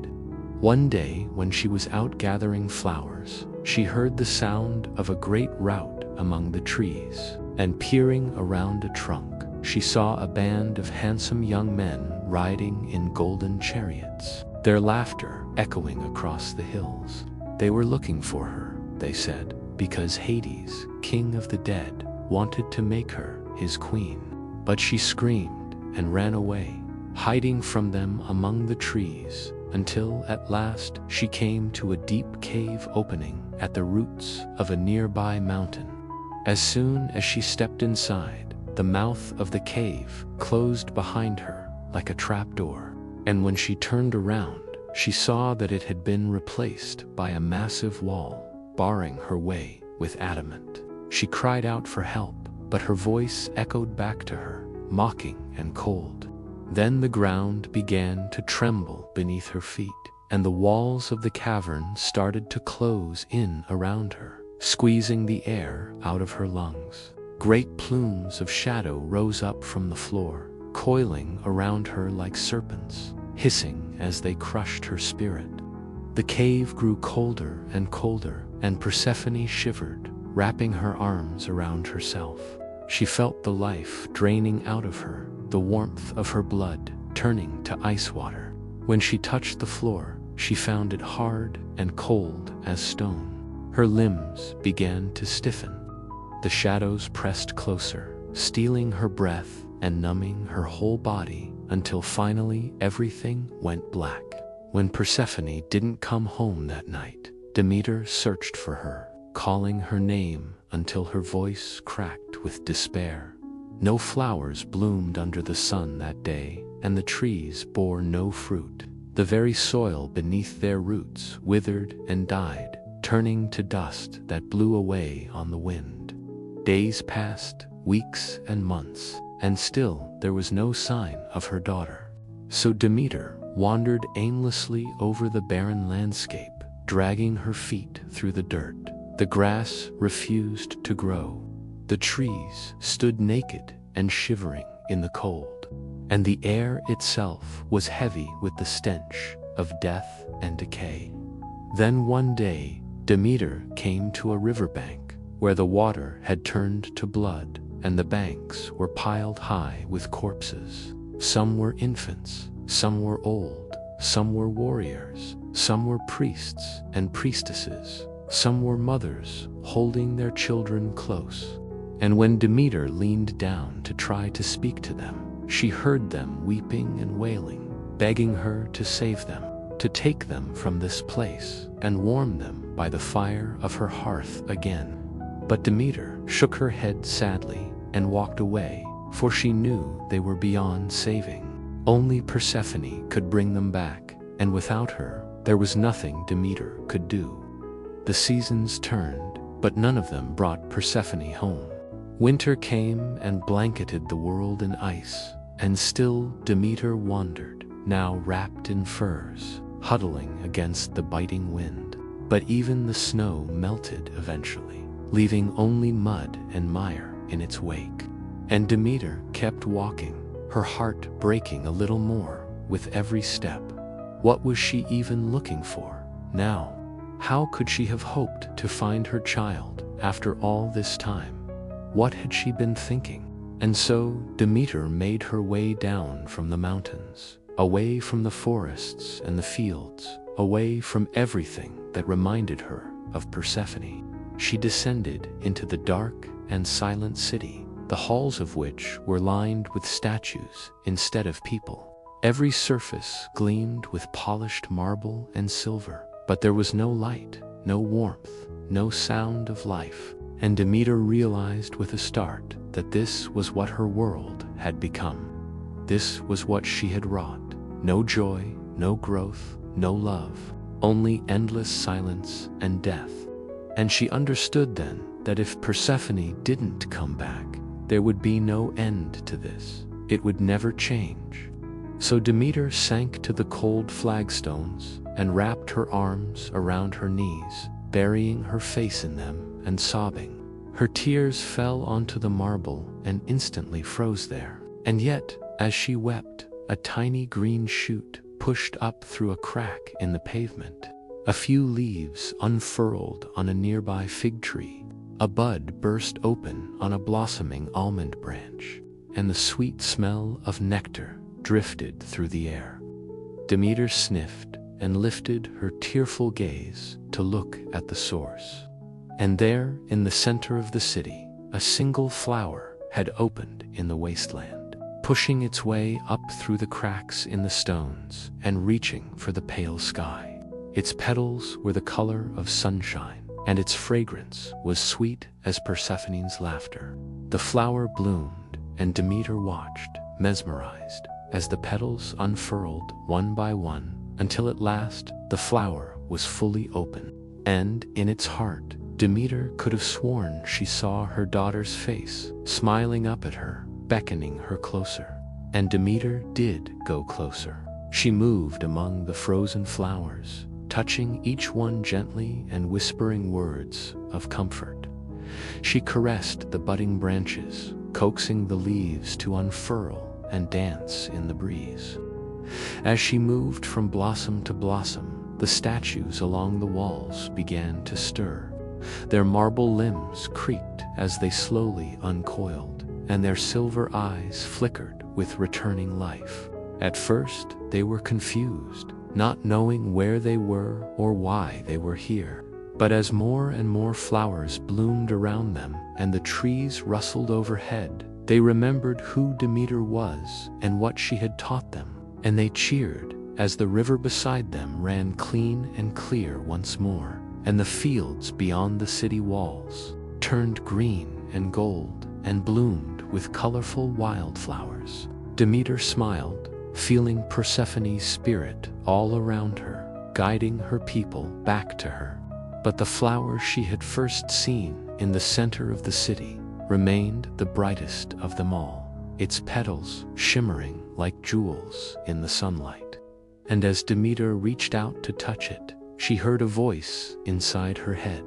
One day, when she was out gathering flowers, she heard the sound of a great rout among the trees, and peering around a trunk, she saw a band of handsome young men riding in golden chariots, their laughter echoing across the hills. They were looking for her, they said, because Hades, king of the dead, wanted to make her his queen. But she screamed and ran away, hiding from them among the trees, until at last she came to a deep cave opening at the roots of a nearby mountain. As soon as she stepped inside, the mouth of the cave closed behind her like a trapdoor, and when she turned around, she saw that it had been replaced by a massive wall, barring her way with adamant. She cried out for help, but her voice echoed back to her, mocking and cold. Then the ground began to tremble beneath her feet, and the walls of the cavern started to close in around her, squeezing the air out of her lungs. Great plumes of shadow rose up from the floor, coiling around her like serpents, hissing as they crushed her spirit. The cave grew colder and colder, and Persephone shivered, wrapping her arms around herself. She felt the life draining out of her, the warmth of her blood turning to ice water. When she touched the floor, she found it hard and cold as stone. Her limbs began to stiffen. The shadows pressed closer, stealing her breath and numbing her whole body, until finally everything went black. When Persephone didn't come home that night, Demeter searched for her, calling her name until her voice cracked with despair. No flowers bloomed under the sun that day, and the trees bore no fruit. The very soil beneath their roots withered and died, turning to dust that blew away on the wind. Days passed, weeks and months, and still there was no sign of her daughter. So Demeter wandered aimlessly over the barren landscape, dragging her feet through the dirt. The grass refused to grow. The trees stood naked and shivering in the cold, and the air itself was heavy with the stench of death and decay. Then one day, Demeter came to a riverbank where the water had turned to blood, and the banks were piled high with corpses. Some were infants, some were old, some were warriors, some were priests and priestesses, some were mothers holding their children close. And when Demeter leaned down to try to speak to them, she heard them weeping and wailing, begging her to save them, to take them from this place and warm them by the fire of her hearth again. But Demeter shook her head sadly and walked away, for she knew they were beyond saving. Only Persephone could bring them back, and without her, there was nothing Demeter could do. The seasons turned, but none of them brought Persephone home. Winter came and blanketed the world in ice, and still Demeter wandered, now wrapped in furs, huddling against the biting wind. But even the snow melted eventually, leaving only mud and mire in its wake. And Demeter kept walking, her heart breaking a little more with every step. What was she even looking for now? How could she have hoped to find her child after all this time? What had she been thinking? And so Demeter made her way down from the mountains, away from the forests and the fields, away from everything that reminded her of Persephone. She descended into the dark and silent city, the halls of which were lined with statues instead of people. Every surface gleamed with polished marble and silver, but there was no light, no warmth, no sound of life. And Demeter realized with a start that this was what her world had become. This was what she had wrought. No joy, no growth, no love, only endless silence and death. And she understood then that if Persephone didn't come back, there would be no end to this. It would never change. So Demeter sank to the cold flagstones and wrapped her arms around her knees, burying her face in them and sobbing. Her tears fell onto the marble and instantly froze there. And yet, as she wept, a tiny green shoot pushed up through a crack in the pavement. A few leaves unfurled on a nearby fig tree. A bud burst open on a blossoming almond branch, and the sweet smell of nectar drifted through the air. Demeter sniffed and lifted her tearful gaze to look at the source. And there, in the center of the city, a single flower had opened in the wasteland, pushing its way up through the cracks in the stones and reaching for the pale sky. Its petals were the color of sunshine, and its fragrance was sweet as Persephone's laughter. The flower bloomed, and Demeter watched, mesmerized, as the petals unfurled one by one, until at last the flower was fully open. And in its heart, Demeter could have sworn she saw her daughter's face, smiling up at her, beckoning her closer. And Demeter did go closer. She moved among the frozen flowers, touching each one gently and whispering words of comfort. She caressed the budding branches, coaxing the leaves to unfurl and dance in the breeze. As she moved from blossom to blossom, the statues along the walls began to stir. Their marble limbs creaked as they slowly uncoiled, and their silver eyes flickered with returning life. At first, they were confused, not knowing where they were or why they were here. But as more and more flowers bloomed around them and the trees rustled overhead, they remembered who Demeter was and what she had taught them, and they cheered as the river beside them ran clean and clear once more, and the fields beyond the city walls turned green and gold and bloomed with colorful wildflowers. Demeter smiled, feeling Persephone's spirit all around her, guiding her people back to her. But the flower she had first seen in the center of the city remained the brightest of them all. its petals shimmering like jewels in the sunlight. And as Demeter reached out to touch it, she heard a voice inside her head.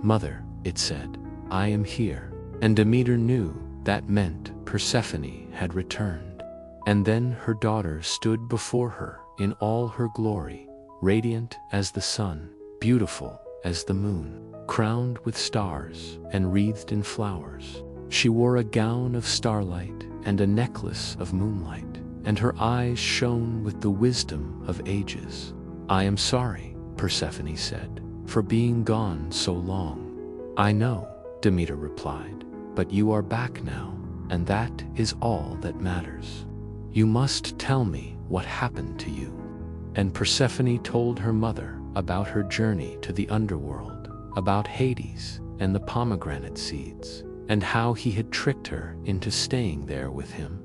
"Mother," it said, "I am here." And Demeter knew that meant Persephone had returned. And then her daughter stood before her in all her glory, radiant as the sun, beautiful as the moon, crowned with stars and wreathed in flowers. She wore a gown of starlight and a necklace of moonlight, and her eyes shone with the wisdom of ages. "I am sorry," Persephone said, "for being gone so long." "I know," Demeter replied, "but you are back now, and that is all that matters. You must tell me what happened to you." And Persephone told her mother about her journey to the underworld, about Hades and the pomegranate seeds, and how he had tricked her into staying there with him.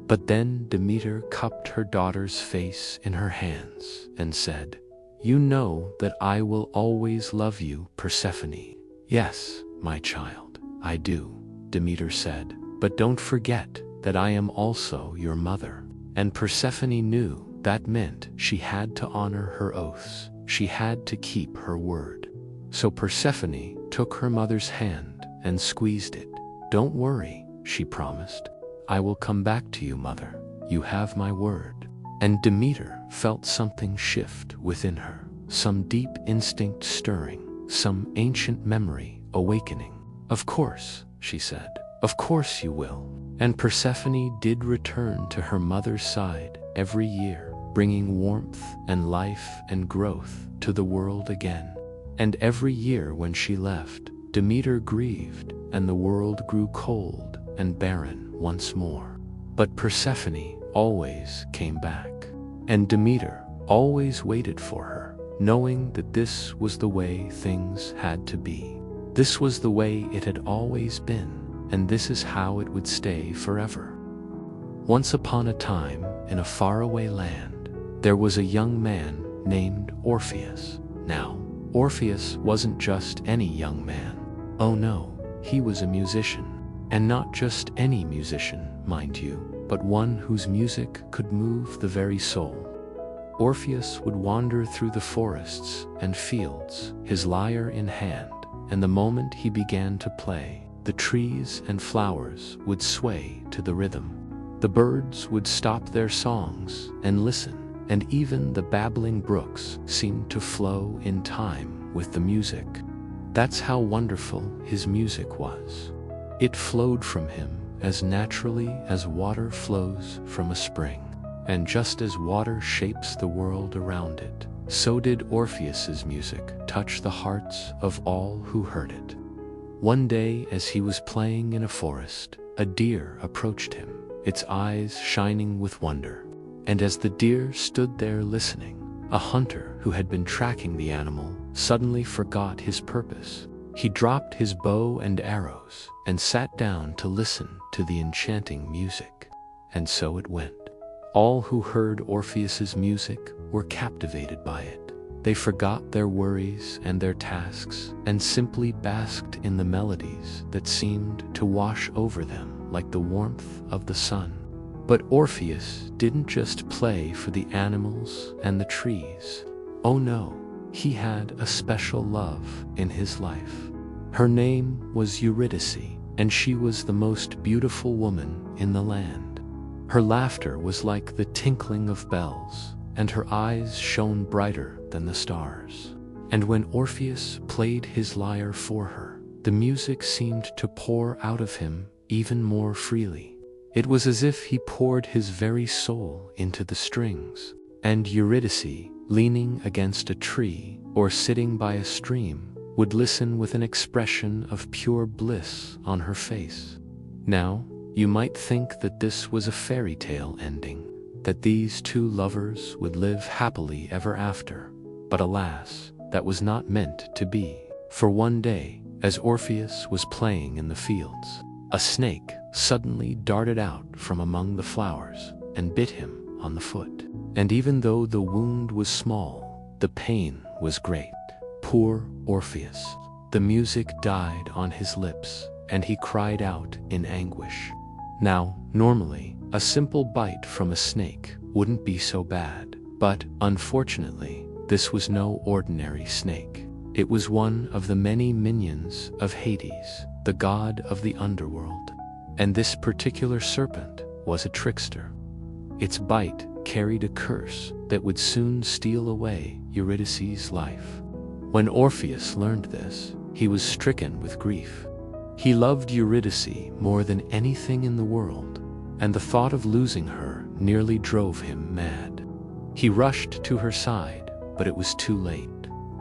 But then Demeter cupped her daughter's face in her hands and said, "You know that I will always love you, Persephone." "Yes, my child, I do," Demeter said, "but don't forget that I am also your mother." And Persephone knew that meant she had to honor her oaths. She had to keep her word. So Persephone took her mother's hand and squeezed it. "Don't worry," she promised. "I will come back to you, mother. You have my word." And Demeter felt something shift within her, some deep instinct stirring, some ancient memory awakening. "Of course," she said, "of course you will." And Persephone did return to her mother's side every year, bringing warmth and life and growth to the world again. And every year when she left, Demeter grieved, and the world grew cold and barren once more. But Persephone always came back, and Demeter always waited for her, knowing that this was the way things had to be. This was the way it had always been, and this is how it would stay forever. Once upon a time, in a faraway land, there was a young man named Orpheus. Now, Orpheus wasn't just any young man. Oh no, he was a musician. And not just any musician, mind you, but one whose music could move the very soul. Orpheus would wander through the forests and fields, his lyre in hand, and the moment he began to play, the trees and flowers would sway to the rhythm. The birds would stop their songs and listen, and even the babbling brooks seemed to flow in time with the music. That's how wonderful his music was. It flowed from him as naturally as water flows from a spring. And just as water shapes the world around it, so did Orpheus's music touch the hearts of all who heard it. One day, as he was playing in a forest, a deer approached him, its eyes shining with wonder. And as the deer stood there listening, a hunter who had been tracking the animal suddenly forgot his purpose. He dropped his bow and arrows and sat down to listen to the enchanting music. And so it went. All who heard Orpheus's music were captivated by it. They forgot their worries and their tasks and simply basked in the melodies that seemed to wash over them like the warmth of the sun. But Orpheus didn't just play for the animals and the trees. Oh no, he had a special love in his life. Her name was Eurydice, and she was the most beautiful woman in the land. Her laughter was like the tinkling of bells, and her eyes shone brighter than the stars. And when Orpheus played his lyre for her, the music seemed to pour out of him even more freely. It was as if he poured his very soul into the strings. And Eurydice, leaning against a tree or sitting by a stream, would listen with an expression of pure bliss on her face. Now, you might think that this was a fairy tale ending, that these two lovers would live happily ever after. But alas, that was not meant to be. For one day, as Orpheus was playing in the fields, a snake suddenly darted out from among the flowers and bit him on the foot. And even though the wound was small, the pain was great. Poor Orpheus. The music died on his lips, and he cried out in anguish. Now, normally, a simple bite from a snake wouldn't be so bad, but unfortunately, this was no ordinary snake. It was one of the many minions of Hades, the god of the underworld. And this particular serpent was a trickster. Its bite carried a curse that would soon steal away Eurydice's life. When Orpheus learned this, he was stricken with grief. He loved Eurydice more than anything in the world, and the thought of losing her nearly drove him mad. He rushed to her side, but it was too late.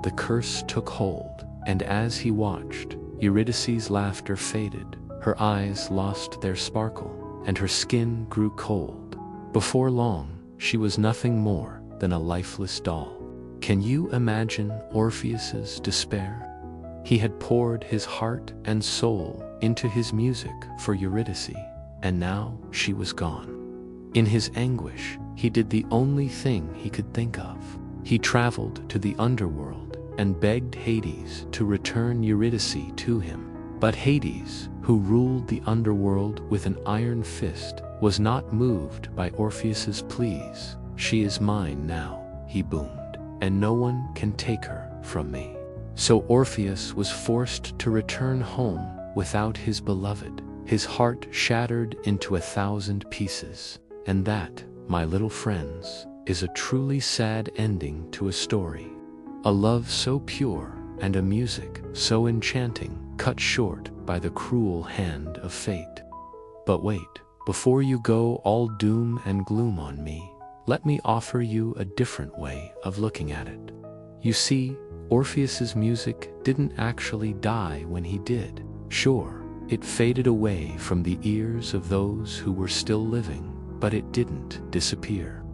The curse took hold, and as he watched, Eurydice's laughter faded, her eyes lost their sparkle, and her skin grew cold. Before long, she was nothing more than a lifeless doll. Can you imagine Orpheus's despair? He had poured his heart and soul into his music for Eurydice, and now she was gone. In his anguish, he did the only thing he could think of. He traveled to the underworld and begged Hades to return Eurydice to him. But Hades, who ruled the underworld with an iron fist, was not moved by Orpheus's pleas. "She is mine now," he boomed, "and no one can take her from me." So Orpheus was forced to return home without his beloved, his heart shattered into 1,000 pieces. And that, my little friends, is a truly sad ending to a story. A love so pure and a music so enchanting cut short by the cruel hand of fate. But wait, before you go all doom and gloom on me, let me offer you a different way of looking at it. You see, Orpheus's music didn't actually die when he did. Sure, it faded away from the ears of those who were still living, but it didn't disappear.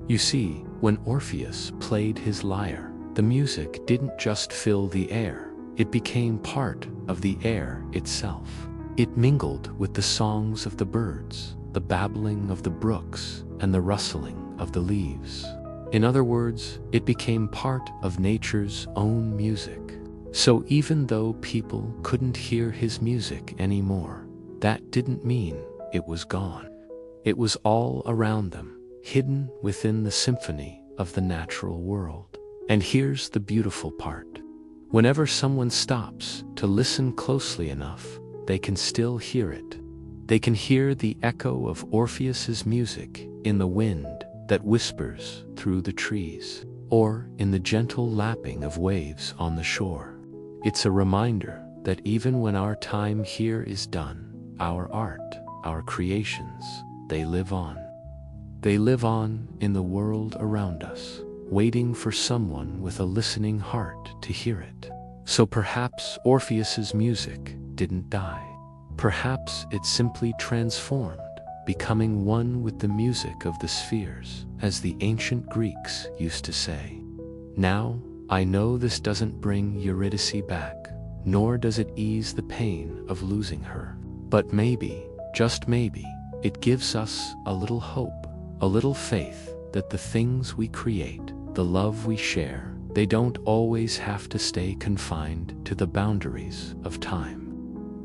You see, when Orpheus played his lyre, the music didn't just fill the air, it became part of the air itself. It mingled with the songs of the birds, the babbling of the brooks, and the rustling of the leaves. In other words, it became part of nature's own music. So even though people couldn't hear his music anymore, that didn't mean it was gone. It was all around them, hidden within the symphony of the natural world. And here's the beautiful part. Whenever someone stops to listen closely enough, they can still hear it. They can hear the echo of Orpheus's music in the wind that whispers through the trees, or in the gentle lapping of waves on the shore. It's a reminder that even when our time here is done, our art, our creations, they live on. They live on in the world around us, waiting for someone with a listening heart to hear it. So perhaps Orpheus's music didn't die. Perhaps it simply transformed, becoming one with the music of the spheres, as the ancient Greeks used to say. Now, I know this doesn't bring Eurydice back, nor does it ease the pain of losing her. But maybe, just maybe, it gives us a little hope, a little faith that the things we create, the love we share, they don't always have to stay confined to the boundaries of time.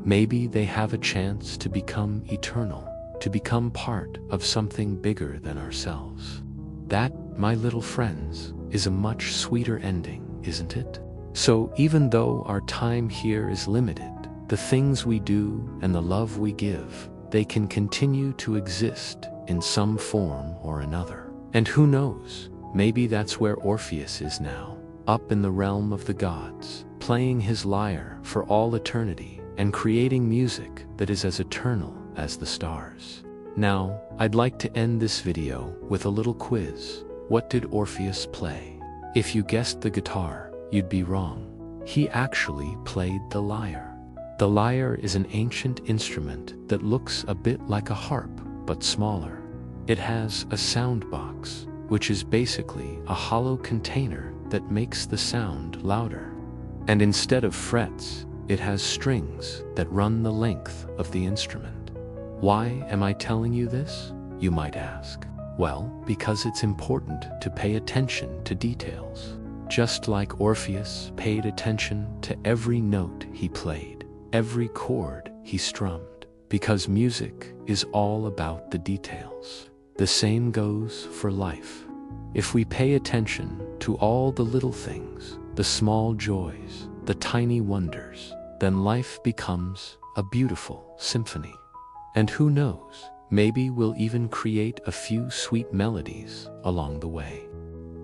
Maybe they have a chance to become eternal, to become part of something bigger than ourselves. That, my little friends, is a much sweeter ending, isn't it? So even though our time here is limited, the things we do and the love we give, they can continue to exist in some form or another. And who knows, maybe that's where Orpheus is now, up in the realm of the gods, playing his lyre for all eternity and creating music that is as eternal as the stars. Now, I'd like to end this video with a little quiz. What did Orpheus play? If you guessed the guitar, you'd be wrong. He actually played the lyre. The lyre is an ancient instrument that looks a bit like a harp, but smaller. It has a sound box, which is basically a hollow container that makes the sound louder. And instead of frets, it has strings that run the length of the instrument. Why am I telling you this, you might ask? Well, because it's important to pay attention to details. Just like Orpheus paid attention to every note he played, every chord he strummed, because music is all about the details. The same goes for life. If we pay attention to all the little things, the small joys, the tiny wonders, then life becomes a beautiful symphony. And who knows, maybe we'll even create a few sweet melodies along the way.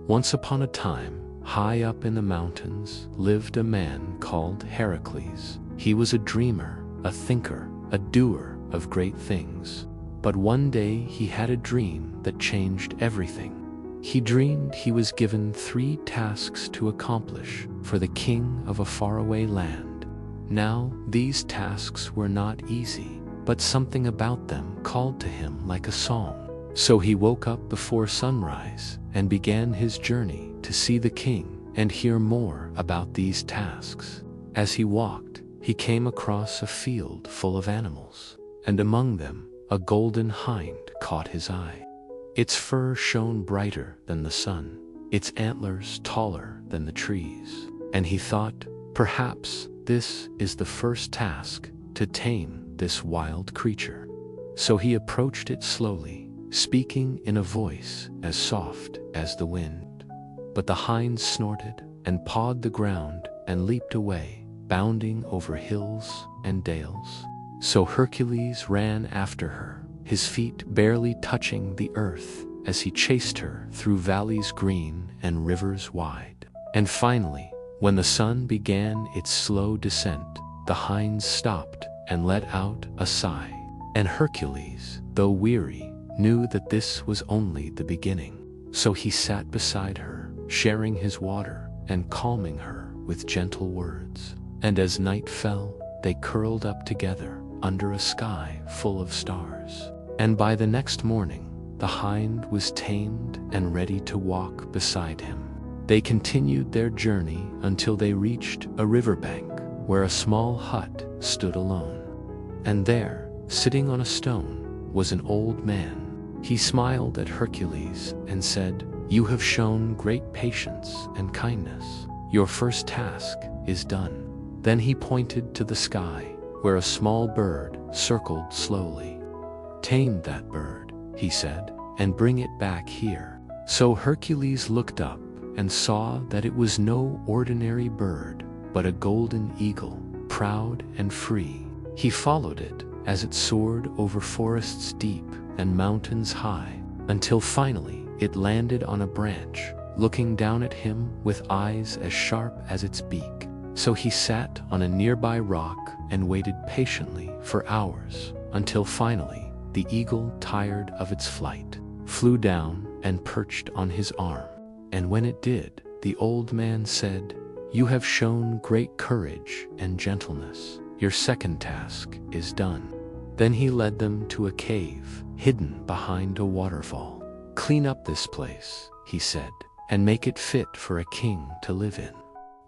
Once upon a time, high up in the mountains, lived a man called Heracles. He was a dreamer, a thinker, a doer of great things. But one day he had a dream that changed everything. He dreamed he was given 3 tasks to accomplish for the king of a faraway land. Now, these tasks were not easy, but something about them called to him like a song. So he woke up before sunrise and began his journey to see the king and hear more about these tasks. As he walked, he came across a field full of animals, and among them, a golden hind caught his eye. Its fur shone brighter than the sun, its antlers taller than the trees, and he thought, perhaps this is the first task to tame this wild creature. So he approached it slowly, speaking in a voice as soft as the wind. But the hind snorted and pawed the ground and leaped away, bounding over hills and dales. So Hercules ran after her, his feet barely touching the earth as he chased her through valleys green and rivers wide. And finally, when the sun began its slow descent, the hind stopped and let out a sigh. And Hercules, though weary, knew that this was only the beginning. So he sat beside her, sharing his water and calming her with gentle words. And as night fell, they curled up together under a sky full of stars. And by the next morning, the hind was tamed and ready to walk beside him. They continued their journey until they reached a riverbank where a small hut stood alone. And there, sitting on a stone, was an old man. He smiled at Hercules and said, "You have shown great patience and kindness. Your first task is done." Then he pointed to the sky, where a small bird circled slowly. "Tame that bird," he said, "and bring it back here." So Hercules looked up and saw that it was no ordinary bird, but a golden eagle, proud and free. He followed it as it soared over forests deep and mountains high, until finally it landed on a branch, looking down at him with eyes as sharp as its beak. So he sat on a nearby rock and waited patiently for hours, until finally the eagle, tired of its flight, flew down and perched on his arm. And when it did, the old man said, "You have shown great courage and gentleness. Your second task is done." Then he led them to a cave hidden behind a waterfall. "Clean up this place," he said, "and make it fit for a king to live in."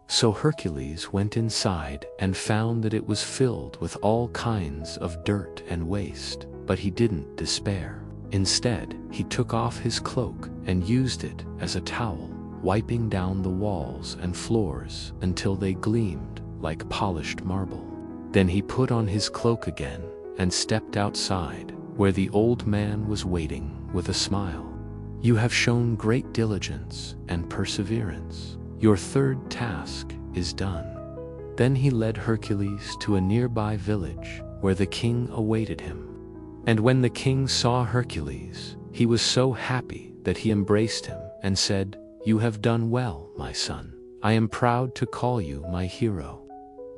So Hercules went inside and found that it was filled with all kinds of dirt and waste, but he didn't despair. Instead, he took off his cloak and used it as a towel, wiping down the walls and floors until they gleamed like polished marble. Then he put on his cloak again and stepped outside, where the old man was waiting with a smile. "You have shown great diligence and perseverance. Your third task is done." Then he led Hercules to a nearby village where the king awaited him. And when the king saw Hercules, he was so happy that he embraced him and said, "You have done well, my son. I am proud to call you my hero."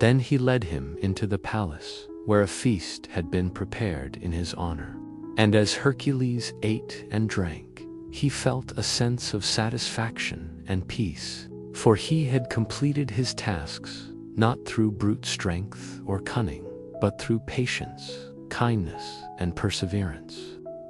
Then he led him into the palace, where a feast had been prepared in his honor. And as Hercules ate and drank, he felt a sense of satisfaction and peace. For he had completed his tasks, not through brute strength or cunning, but through patience, kindness, and perseverance.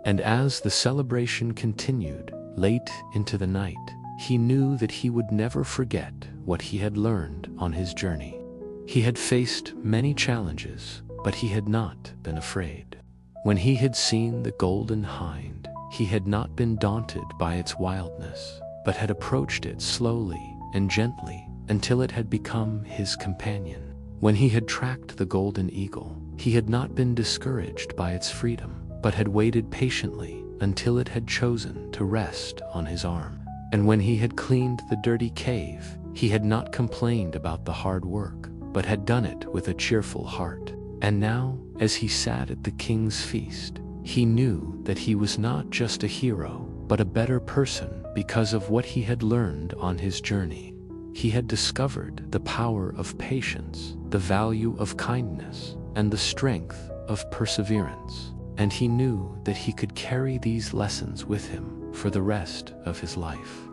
And as the celebration continued, late into the night, he knew that he would never forget what he had learned on his journey. He had faced many challenges, but he had not been afraid. When he had seen the golden hind, he had not been daunted by its wildness, but had approached it slowly and gently until it had become his companion. When he had tracked the golden eagle, He had not been discouraged by its freedom, but had waited patiently until it had chosen to rest on his arm. And when he had cleaned the dirty cave, he had not complained about the hard work, but had done it with a cheerful heart. And now, as he sat at the king's feast, he knew that he was not just a hero, but a better person because of what he had learned on his journey. He had discovered the power of patience, the value of kindness, and the strength of perseverance. And he knew that he could carry these lessons with him for the rest of his life.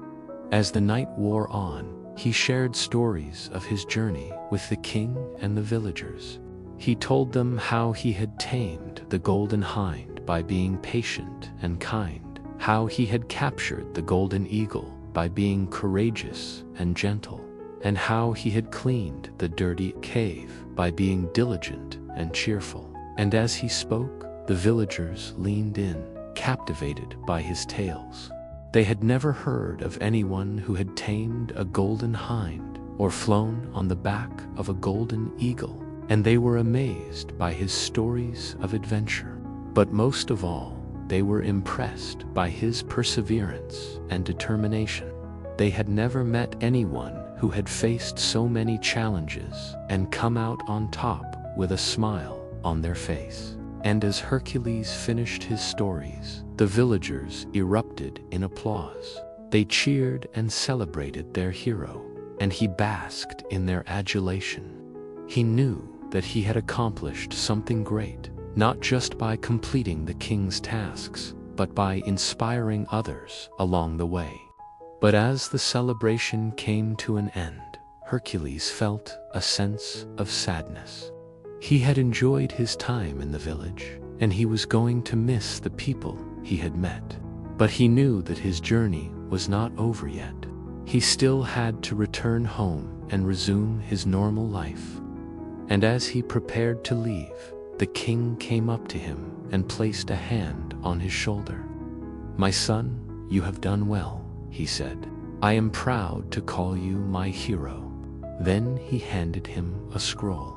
As the night wore on, he shared stories of his journey with the king and the villagers. He told them how he had tamed the golden hind by being patient and kind, how he had captured the golden eagle by being courageous and gentle, and how he had cleaned the dirty cave by being diligent and cheerful. And as he spoke, the villagers leaned in, captivated by his tales. They had never heard of anyone who had tamed a golden hind or flown on the back of a golden eagle, and they were amazed by his stories of adventure. But most of all, they were impressed by his perseverance and determination. They had never met anyone who had faced so many challenges and come out on top with a smile on their face. And as Hercules finished his stories, the villagers erupted in applause. They cheered and celebrated their hero, and he basked in their adulation. He knew that he had accomplished something great, not just by completing the king's tasks, but by inspiring others along the way. But as the celebration came to an end, Hercules felt a sense of sadness. He had enjoyed his time in the village, and he was going to miss the people he had met. But he knew that his journey was not over yet. He still had to return home and resume his normal life. And as he prepared to leave, the king came up to him and placed a hand on his shoulder. "My son, you have done well," he said. "I am proud to call you my hero." Then he handed him a scroll.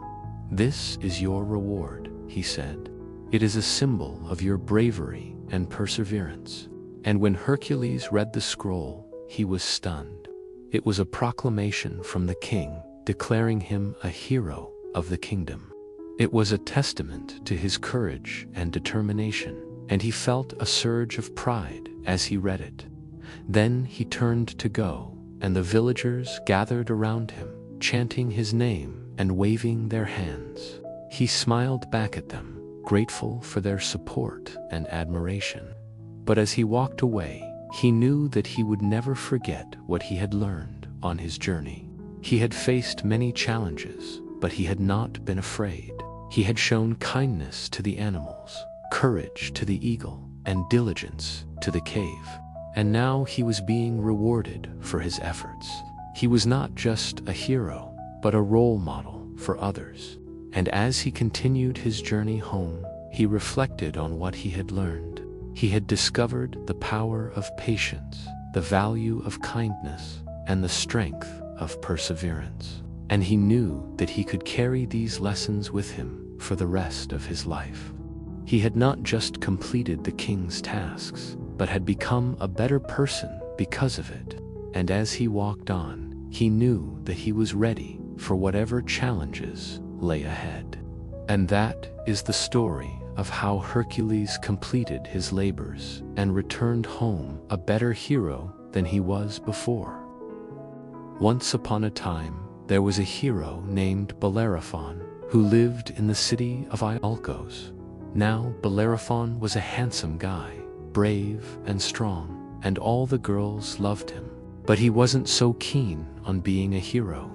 "This is your reward," he said. "It is a symbol of your bravery and perseverance." And when Hercules read the scroll, he was stunned. It was a proclamation from the king, declaring him a hero of the kingdom. It was a testament to his courage and determination, and he felt a surge of pride as he read it. Then he turned to go, and the villagers gathered around him, chanting his name and waving their hands. He smiled back at them, grateful for their support and admiration. But as he walked away, he knew that he would never forget what he had learned on his journey. He had faced many challenges, but he had not been afraid. He had shown kindness to the animals, courage to the eagle, and diligence to the cave. And now he was being rewarded for his efforts. He was not just a hero, but a role model for others. And as he continued his journey home, he reflected on what he had learned. He had discovered the power of patience, the value of kindness, and the strength of perseverance. And he knew that he could carry these lessons with him for the rest of his life. He had not just completed the king's tasks, but had become a better person because of it. And as he walked on, he knew that he was ready for whatever challenges lay ahead. And that is the story of how Hercules completed his labors and returned home a better hero than he was before. Once upon a time, there was a hero named Bellerophon who lived in the city of Iolcos. Now Bellerophon was a handsome guy, brave and strong, and all the girls loved him. But he wasn't so keen on being a hero.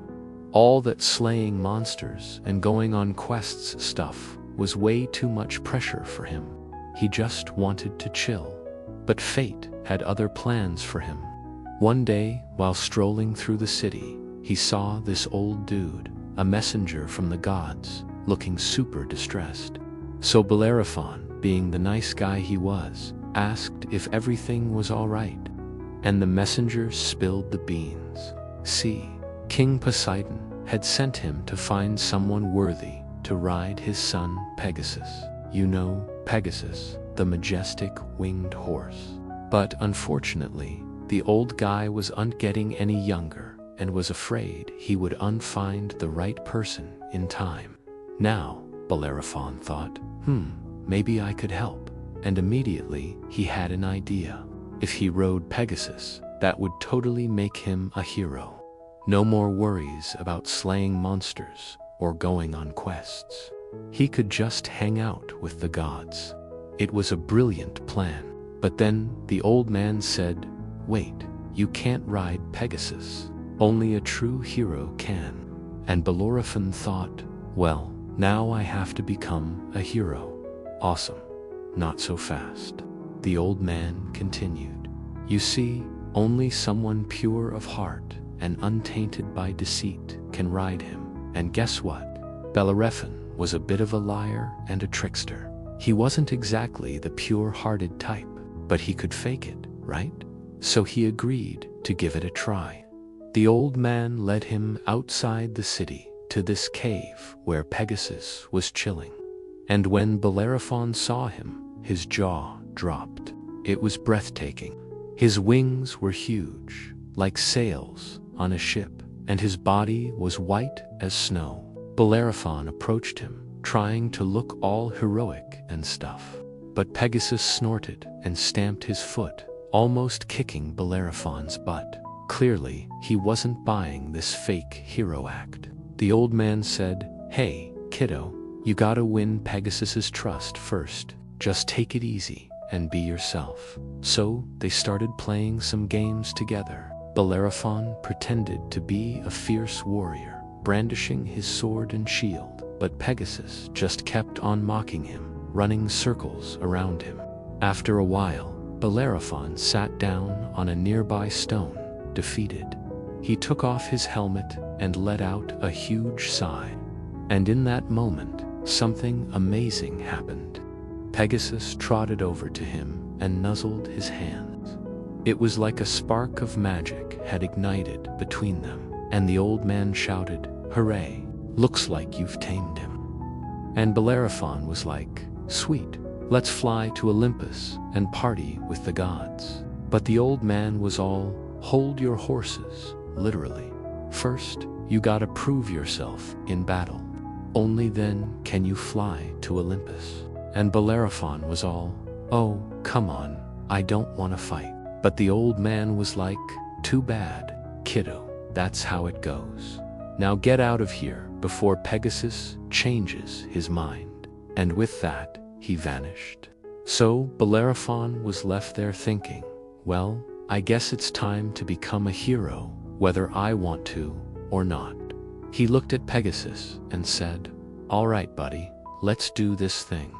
All that slaying monsters and going on quests stuff was way too much pressure for him. He just wanted to chill. But fate had other plans for him. One day, while strolling through the city, he saw this old dude, a messenger from the gods, looking super distressed. So Bellerophon, being the nice guy he was, asked if everything was all right. And the messenger spilled the beans. See, King Poseidon had sent him to find someone worthy to ride his son Pegasus. You know, Pegasus, the majestic winged horse. But unfortunately, the old guy wasn't getting any younger and was afraid he would unfind the right person in time. Now, Bellerophon thought, maybe I could help. And immediately he had an idea. If he rode Pegasus, that would totally make him a hero. No more worries about slaying monsters or going on quests. He could just hang out with the gods. It was a brilliant plan. But then the old man said, "Wait, you can't ride Pegasus. Only a true hero can." And Bellerophon thought, well, now I have to become a hero. Awesome. Not so fast. The old man continued. You see, only someone pure of heart and untainted by deceit can ride him. And guess what? Bellerophon was a bit of a liar and a trickster. He wasn't exactly the pure-hearted type, but he could fake it, right? So he agreed to give it a try. The old man led him outside the city to this cave where Pegasus was chilling. And when Bellerophon saw him, his jaw dropped. It was breathtaking. His wings were huge, like sails on a ship, and his body was white as snow. Bellerophon approached him, trying to look all heroic and stuff. But Pegasus snorted and stamped his foot, almost kicking Bellerophon's butt. Clearly, he wasn't buying this fake hero act. The old man said, "Hey, kiddo, you gotta win Pegasus's trust first. Just take it easy and be yourself." So they started playing some games together. Bellerophon pretended to be a fierce warrior, brandishing his sword and shield, but Pegasus just kept on mocking him, running circles around him. After a while, Bellerophon sat down on a nearby stone, defeated. He took off his helmet and let out a huge sigh. And in that moment, something amazing happened. Pegasus trotted over to him and nuzzled his hands. It was like a spark of magic had ignited between them, and the old man shouted, "Hooray, looks like you've tamed him." And Bellerophon was like, "Sweet, let's fly to Olympus and party with the gods." But the old man was all, "Hold your horses," literally. "First, you gotta prove yourself in battle. Only then can you fly to Olympus." And Bellerophon was all, "Oh, come on, I don't want to fight." But the old man was like, "Too bad, kiddo, that's how it goes. Now get out of here before Pegasus changes his mind." And with that, he vanished. So Bellerophon was left there thinking, well, I guess it's time to become a hero, whether I want to or not. He looked at Pegasus and said, "All right, buddy, let's do this thing."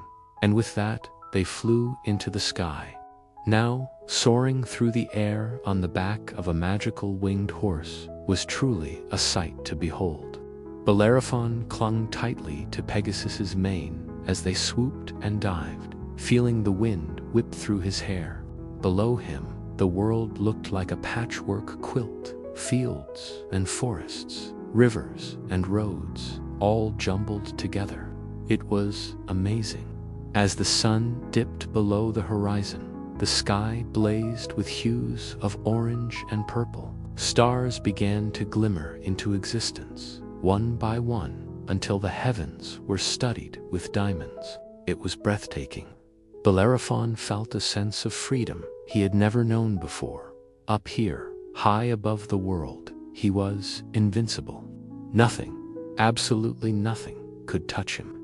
And with that, they flew into the sky. Now, soaring through the air on the back of a magical winged horse was truly a sight to behold. Bellerophon clung tightly to Pegasus's mane as they swooped and dived, feeling the wind whip through his hair. Below him, the world looked like a patchwork quilt, fields and forests, rivers and roads, all jumbled together. It was amazing. As the sun dipped below the horizon, the sky blazed with hues of orange and purple. Stars began to glimmer into existence, one by one, until the heavens were studded with diamonds. It was breathtaking. Bellerophon felt a sense of freedom he had never known before. Up here, high above the world, he was invincible. Nothing, absolutely nothing, could touch him.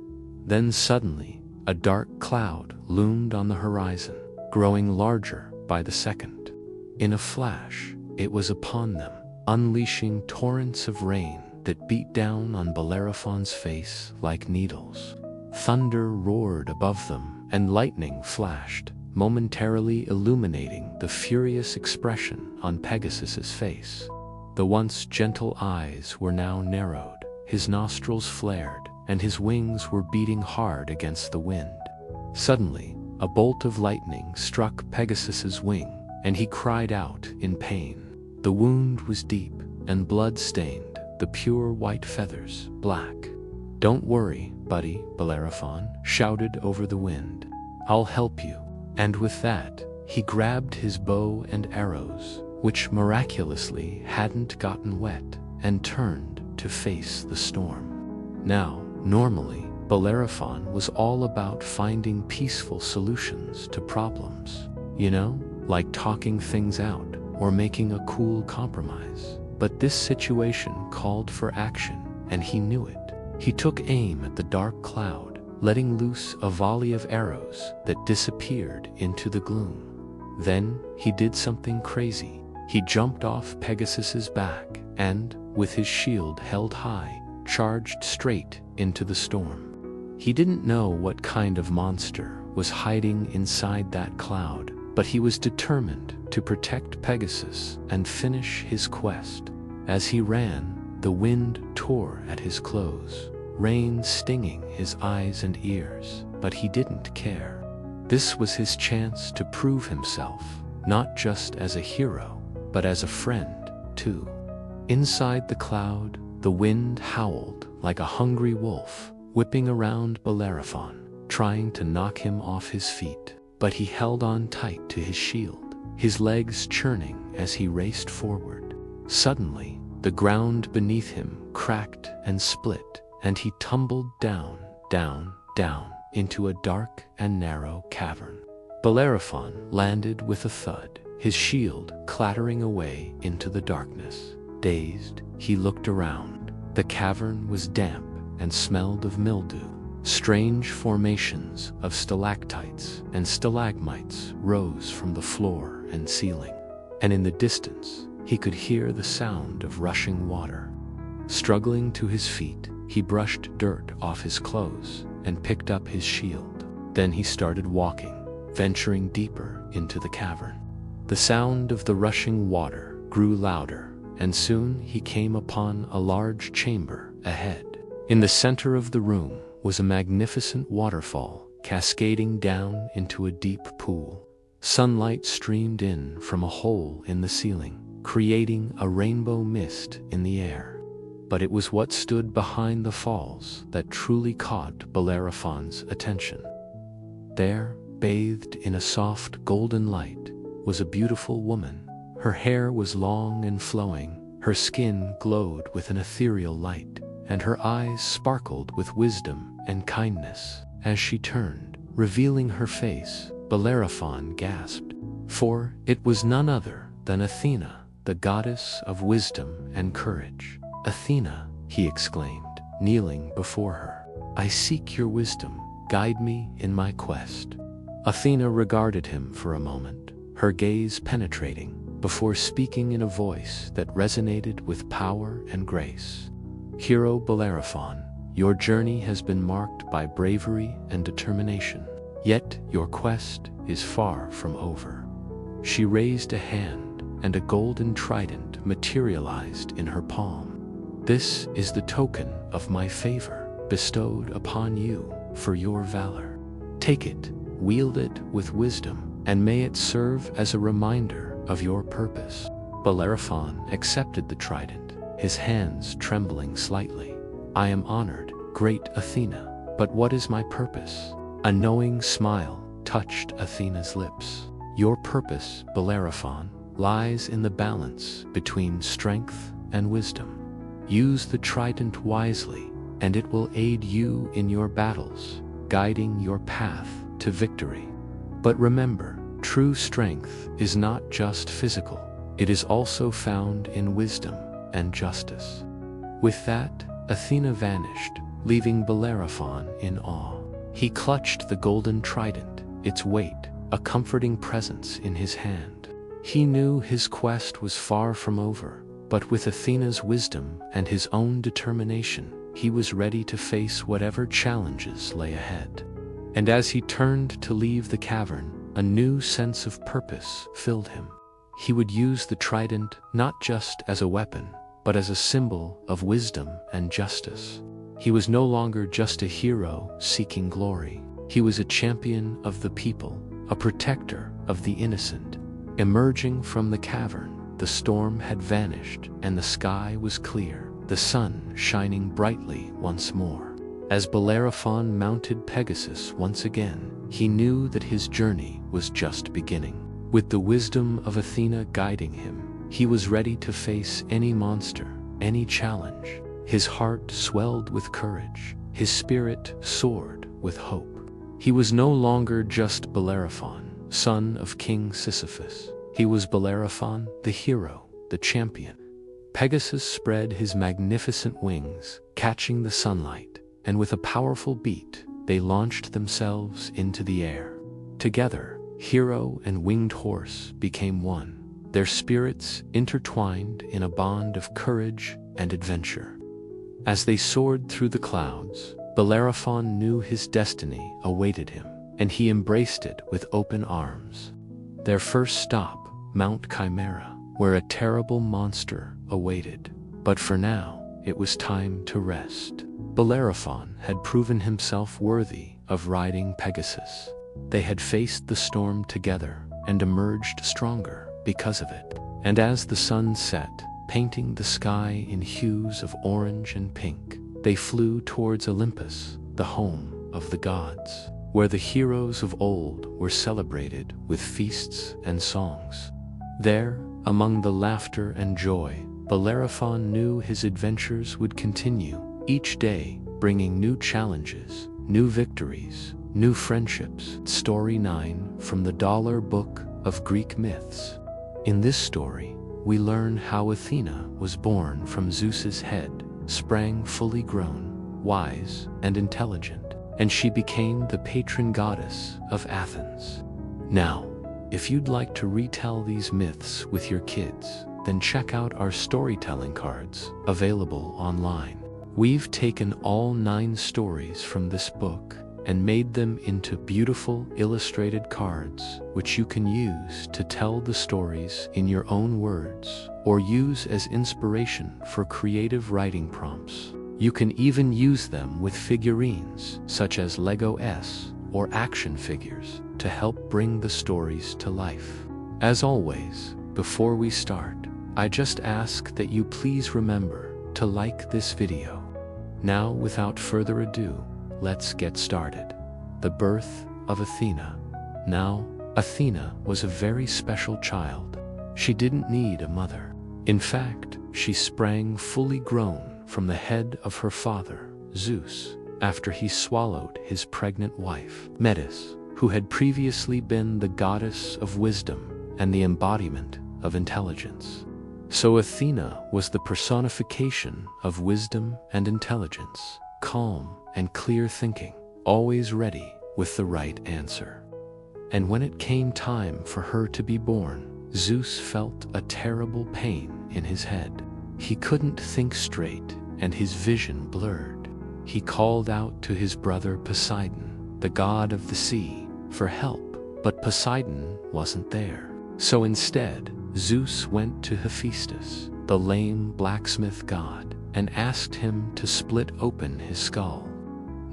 Then suddenly, a dark cloud loomed on the horizon, growing larger by the second. In a flash, it was upon them, unleashing torrents of rain that beat down on Bellerophon's face like needles. Thunder roared above them, and lightning flashed, momentarily illuminating the furious expression on Pegasus's face. The once gentle eyes were now narrowed, his nostrils flared, and his wings were beating hard against the wind. Suddenly, a bolt of lightning struck Pegasus's wing, and he cried out in pain. The wound was deep and blood-stained, the pure white feathers black. "Don't worry, buddy," Bellerophon shouted over the wind. "I'll help you." And with that, he grabbed his bow and arrows, which miraculously hadn't gotten wet, and turned to face the storm. Now, normally, Bellerophon was all about finding peaceful solutions to problems. Like talking things out or making a cool compromise. But this situation called for action, and he knew it. He took aim at the dark cloud, letting loose a volley of arrows that disappeared into the gloom. Then he did something crazy. He jumped off Pegasus's back and, with his shield held high, charged straight into the storm. He didn't know what kind of monster was hiding inside that cloud, but he was determined to protect Pegasus and finish his quest. As he ran, the wind tore at his clothes, rain stinging his eyes and ears, but he didn't care. This was his chance to prove himself, not just as a hero, but as a friend, too. Inside the cloud, the wind howled like a hungry wolf, whipping around Bellerophon, trying to knock him off his feet. But he held on tight to his shield, his legs churning as he raced forward. Suddenly, the ground beneath him cracked and split, and he tumbled down into a dark and narrow cavern. Bellerophon landed with a thud, his shield clattering away into the darkness. Dazed, he looked around. The cavern was damp and smelled of mildew. Strange formations of stalactites and stalagmites rose from the floor and ceiling, and in the distance he could hear the sound of rushing water. Struggling to his feet, he brushed dirt off his clothes and picked up his shield. Then he started walking, venturing deeper into the cavern. The sound of the rushing water grew louder, and soon he came upon a large chamber ahead. In the center of the room was a magnificent waterfall cascading down into a deep pool. Sunlight streamed in from a hole in the ceiling, creating a rainbow mist in the air. But it was what stood behind the falls that truly caught Bellerophon's attention. There, bathed in a soft golden light, was a beautiful woman. Her hair was long and flowing, her skin glowed with an ethereal light, and her eyes sparkled with wisdom and kindness. As she turned, revealing her face, Bellerophon gasped, for it was none other than Athena, the goddess of wisdom and courage. "Athena," he exclaimed, kneeling before her, "I seek your wisdom. Guide me in my quest." Athena regarded him for a moment, her gaze penetrating, before speaking in a voice that resonated with power and grace. "Hero Bellerophon, your journey has been marked by bravery and determination, yet your quest is far from over." She raised a hand, and a golden trident materialized in her palm. "This is the token of my favor bestowed upon you for your valor. Take it, wield it with wisdom, and may it serve as a reminder of your purpose." Bellerophon accepted the trident, his hands trembling slightly. "I am honored, great Athena, but what is my purpose?" A knowing smile touched Athena's lips. "Your purpose, Bellerophon, lies in the balance between strength and wisdom. Use the trident wisely, and it will aid you in your battles, guiding your path to victory. But remember, true strength is not just physical, it is also found in wisdom and justice." With that, Athena vanished, leaving Bellerophon in awe. He clutched the golden trident, its weight, a comforting presence in his hand. He knew his quest was far from over, but with Athena's wisdom and his own determination, he was ready to face whatever challenges lay ahead. And as he turned to leave the cavern, a new sense of purpose filled him. He would use the trident not just as a weapon, but as a symbol of wisdom and justice. He was no longer just a hero seeking glory. He was a champion of the people, a protector of the innocent. Emerging from the cavern, the storm had vanished and the sky was clear, the sun shining brightly once more. As Bellerophon mounted Pegasus once again, he knew that his journey was just beginning. With the wisdom of Athena guiding him, he was ready to face any monster, any challenge. His heart swelled with courage, his spirit soared with hope. He was no longer just Bellerophon, son of King Sisyphus. He was Bellerophon, the hero, the champion. Pegasus spread his magnificent wings, catching the sunlight, and with a powerful beat, they launched themselves into the air. Together, hero and winged horse became one, their spirits intertwined in a bond of courage and adventure. As they soared through the clouds, Bellerophon knew his destiny awaited him, and he embraced it with open arms. Their first stop, Mount Chimera, where a terrible monster awaited. But for now, it was time to rest. Bellerophon had proven himself worthy of riding Pegasus. They had faced the storm together and emerged stronger because of it. And as the sun set, painting the sky in hues of orange and pink, they flew towards Olympus, the home of the gods, where the heroes of old were celebrated with feasts and songs. There, among the laughter and joy, Bellerophon knew his adventures would continue, each day bringing new challenges, new victories, new friendships. Story 9 from the Dollar Book of Greek Myths. In this story, we learn how Athena was born from Zeus's head, sprang fully grown, wise, and intelligent, and she became the patron goddess of Athens. Now, if you'd like to retell these myths with your kids, then check out our storytelling cards available online. We've taken all 9 stories from this book and made them into beautiful illustrated cards, which you can use to tell the stories in your own words or use as inspiration for creative writing prompts. You can even use them with figurines, such as Lego S or action figures, to help bring the stories to life. As always, before we start, I just ask that you please remember to like this video. Now, without further ado, let's get started. The birth of Athena. Now, Athena was a very special child. She didn't need a mother. In fact, she sprang fully grown from the head of her father, Zeus, after he swallowed his pregnant wife, Metis, who had previously been the goddess of wisdom and the embodiment of intelligence. So Athena was the personification of wisdom and intelligence, calm and clear thinking, always ready with the right answer. And when it came time for her to be born, Zeus felt a terrible pain in his head. He couldn't think straight, and his vision blurred. He called out to his brother Poseidon, the god of the sea, for help, but Poseidon wasn't there. So instead, Zeus went to Hephaestus, the lame blacksmith god, and asked him to split open his skull.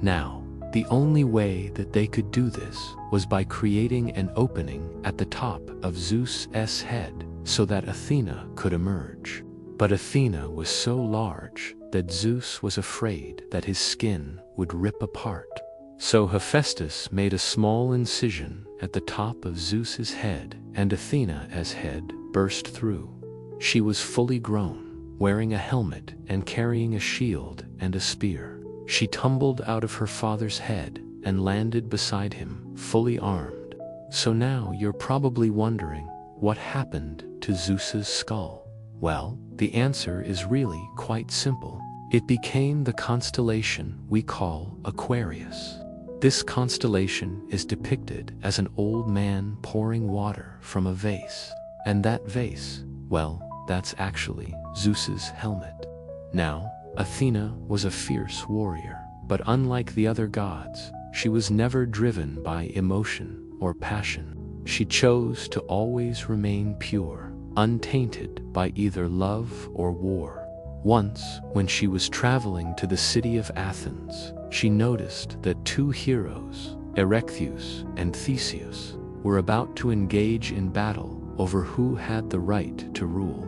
Now, the only way that they could do this was by creating an opening at the top of Zeus's head so that Athena could emerge. But Athena was so large that Zeus was afraid that his skin would rip apart. So Hephaestus made a small incision at the top of Zeus's head, and Athena's head burst through. She was fully grown, wearing a helmet and carrying a shield and a spear. She tumbled out of her father's head and landed beside him, fully armed. So now you're probably wondering, what happened to Zeus's skull? Well, the answer is really quite simple. It became the constellation we call Aquarius. This constellation is depicted as an old man pouring water from a vase. And that vase, well, that's actually Zeus's helmet. Now, Athena was a fierce warrior, but unlike the other gods, she was never driven by emotion or passion. She chose to always remain pure, untainted by either love or war. Once, when she was traveling to the city of Athens, she noticed that 2 heroes, Heracles and Theseus, were about to engage in battle over who had the right to rule.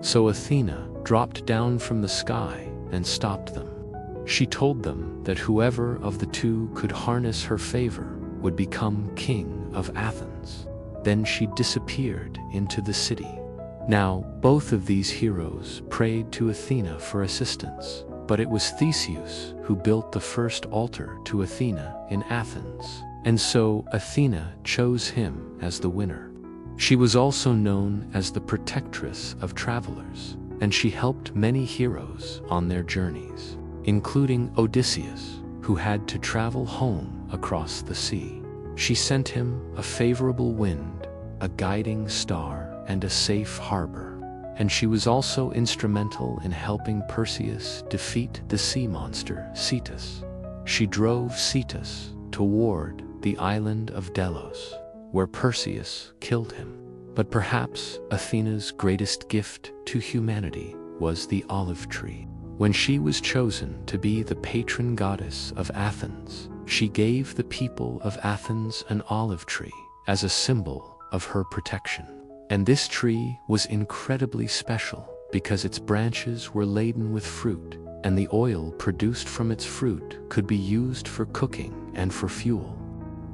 So Athena dropped down from the sky and stopped them. She told them that whoever of the two could harness her favor would become king of Athens. Then she disappeared into the city. Now, both of these heroes prayed to Athena for assistance, but it was Theseus who built the first altar to Athena in Athens, and so Athena chose him as the winner. She was also known as the protectress of travelers, and she helped many heroes on their journeys, including Odysseus, who had to travel home across the sea. She sent him a favorable wind, a guiding star, and a safe harbor. And she was also instrumental in helping Perseus defeat the sea monster Cetus. She drove Cetus toward the island of Delos, where Perseus killed him. But perhaps Athena's greatest gift to humanity was the olive tree. When she was chosen to be the patron goddess of Athens, she gave the people of Athens an olive tree as a symbol of her protection. And this tree was incredibly special because its branches were laden with fruit, and the oil produced from its fruit could be used for cooking and for fuel.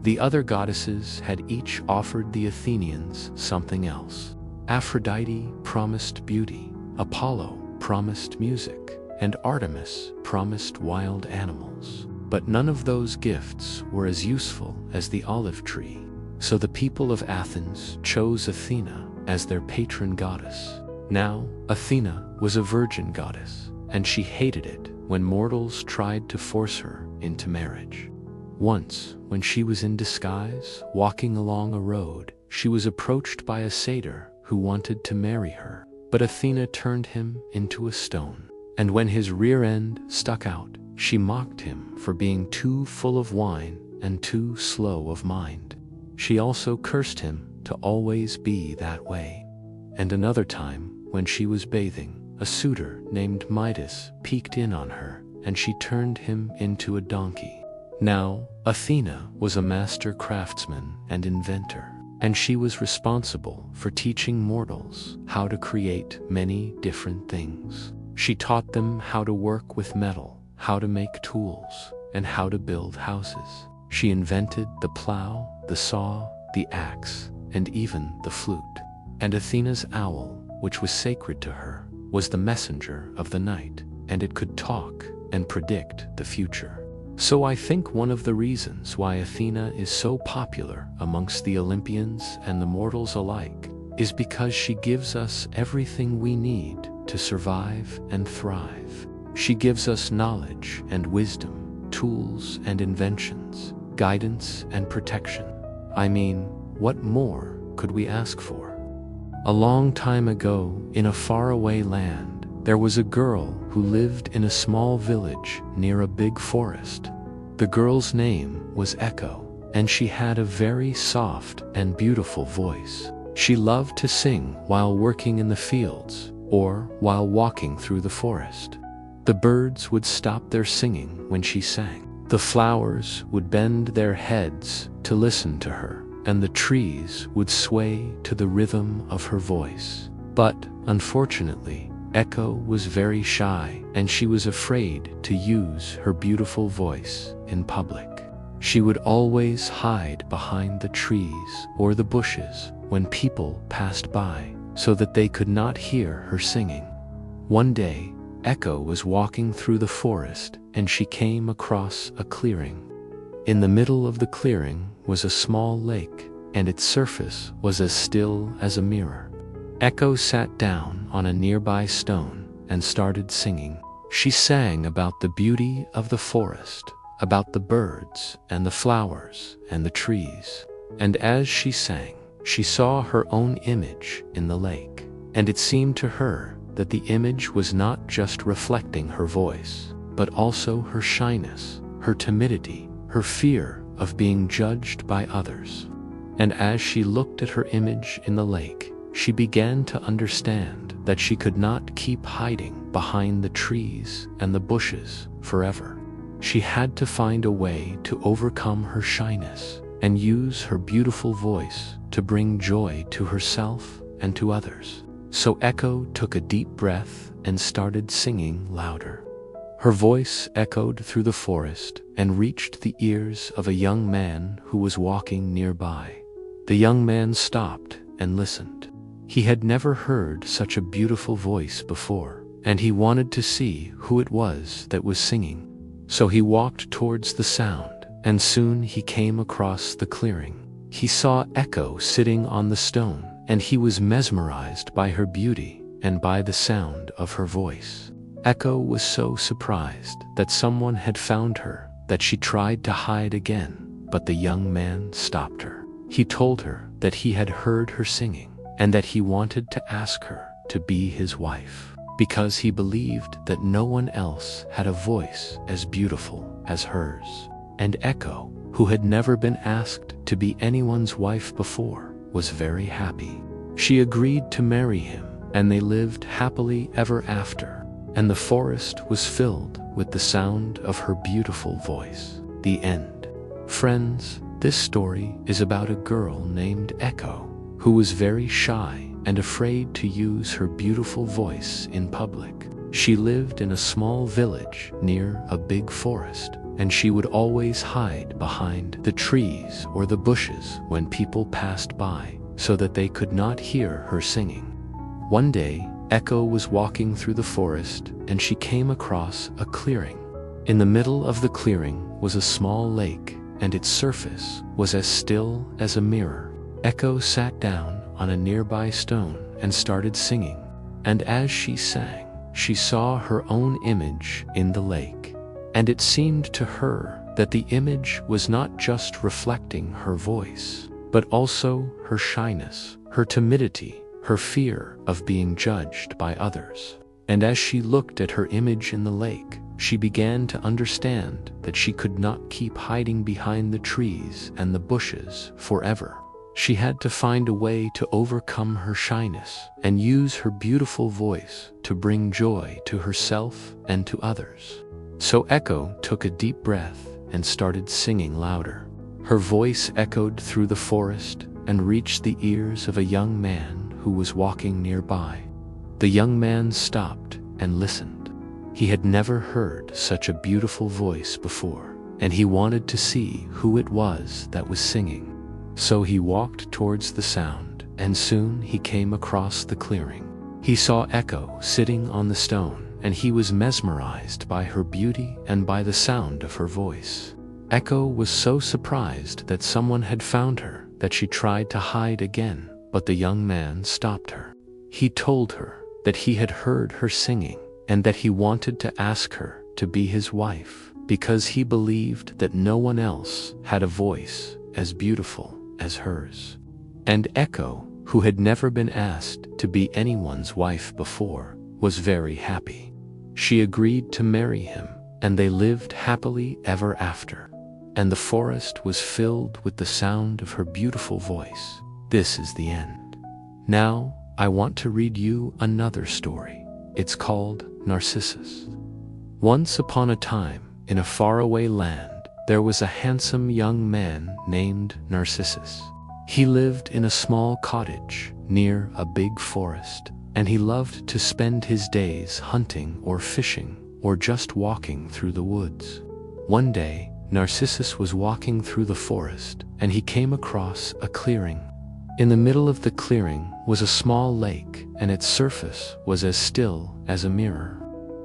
The other goddesses had each offered the Athenians something else. Aphrodite promised beauty, Apollo promised music, and Artemis promised wild animals. But none of those gifts were as useful as the olive tree. So the people of Athens chose Athena as their patron goddess. Now, Athena was a virgin goddess, and she hated it when mortals tried to force her into marriage. Once, when she was in disguise, walking along a road, she was approached by a satyr who wanted to marry her. But Athena turned him into a stone, and when his rear end stuck out, she mocked him for being too full of wine and too slow of mind. She also cursed him to always be that way. And another time, when she was bathing, a suitor named Midas peeked in on her, and she turned him into a donkey. Now, Athena was a master craftsman and inventor, and she was responsible for teaching mortals how to create many different things. She taught them how to work with metal, how to make tools, and how to build houses. She invented the plow, the saw, the axe, and even the flute. And Athena's owl, which was sacred to her, was the messenger of the night, and it could talk and predict the future. So I think one of the reasons why Athena is so popular amongst the Olympians and the mortals alike is because she gives us everything we need to survive and thrive. She gives us knowledge and wisdom, tools and inventions, guidance and protection. I mean, what more could we ask for? A long time ago, in a faraway land, there was a girl who lived in a small village near a big forest. The girl's name was Echo, and she had a very soft and beautiful voice. She loved to sing while working in the fields or while walking through the forest. The birds would stop their singing when she sang. The flowers would bend their heads to listen to her, and the trees would sway to the rhythm of her voice. But, unfortunately, Echo was very shy, and she was afraid to use her beautiful voice in public. She would always hide behind the trees or the bushes when people passed by, so that they could not hear her singing. One day, Echo was walking through the forest, and she came across a clearing. In the middle of the clearing was a small lake, and its surface was as still as a mirror. Echo sat down on a nearby stone and started singing. She sang about the beauty of the forest, about the birds and the flowers and the trees. And as she sang, she saw her own image in the lake, and it seemed to her that the image was not just reflecting her voice, but also her shyness, her timidity, her fear of being judged by others. And as she looked at her image in the lake, she began to understand that she could not keep hiding behind the trees and the bushes forever. She had to find a way to overcome her shyness and use her beautiful voice to bring joy to herself and to others. So Echo took a deep breath and started singing louder. Her voice echoed through the forest and reached the ears of a young man who was walking nearby. The young man stopped and listened. He had never heard such a beautiful voice before, and he wanted to see who it was that was singing. So he walked towards the sound, and soon he came across the clearing. He saw Echo sitting on the stone, and he was mesmerized by her beauty and by the sound of her voice. Echo was so surprised that someone had found her that she tried to hide again, but the young man stopped her. He told her that he had heard her singing and that he wanted to ask her to be his wife, because he believed that no one else had a voice as beautiful as hers. And Echo, who had never been asked to be anyone's wife before, was very happy. She agreed to marry him, and they lived happily ever after. And the forest was filled with the sound of her beautiful voice. The end. Friends, this story is about a girl named Echo, who was very shy and afraid to use her beautiful voice in public. She lived in a small village near a big forest, and she would always hide behind the trees or the bushes when people passed by, so that they could not hear her singing. One day, Echo was walking through the forest, and she came across a clearing. In the middle of the clearing was a small lake, and its surface was as still as a mirror. Echo sat down on a nearby stone and started singing, and as she sang, she saw her own image in the lake. And it seemed to her that the image was not just reflecting her voice, but also her shyness, her timidity, her fear of being judged by others. And as she looked at her image in the lake, she began to understand that she could not keep hiding behind the trees and the bushes forever. She had to find a way to overcome her shyness and use her beautiful voice to bring joy to herself and to others. So Echo took a deep breath and started singing louder. Her voice echoed through the forest and reached the ears of a young man who was walking nearby. The young man stopped and listened. He had never heard such a beautiful voice before, and he wanted to see who it was that was singing. So he walked towards the sound, and soon he came across the clearing. He saw Echo sitting on the stone, and he was mesmerized by her beauty and by the sound of her voice. Echo was so surprised that someone had found her that she tried to hide again, but the young man stopped her. He told her that he had heard her singing and that he wanted to ask her to be his wife, because he believed that no one else had a voice as beautiful as hers. And Echo, who had never been asked to be anyone's wife before, was very happy. She agreed to marry him, and they lived happily ever after. And the forest was filled with the sound of her beautiful voice. This is the end. Now, I want to read you another story. It's called Narcissus. Once upon a time, in a faraway land, there was a handsome young man named Narcissus. He lived in a small cottage near a big forest, and he loved to spend his days hunting or fishing or just walking through the woods. One day, Narcissus was walking through the forest, and he came across a clearing. In the middle of the clearing was a small lake, and its surface was as still as a mirror.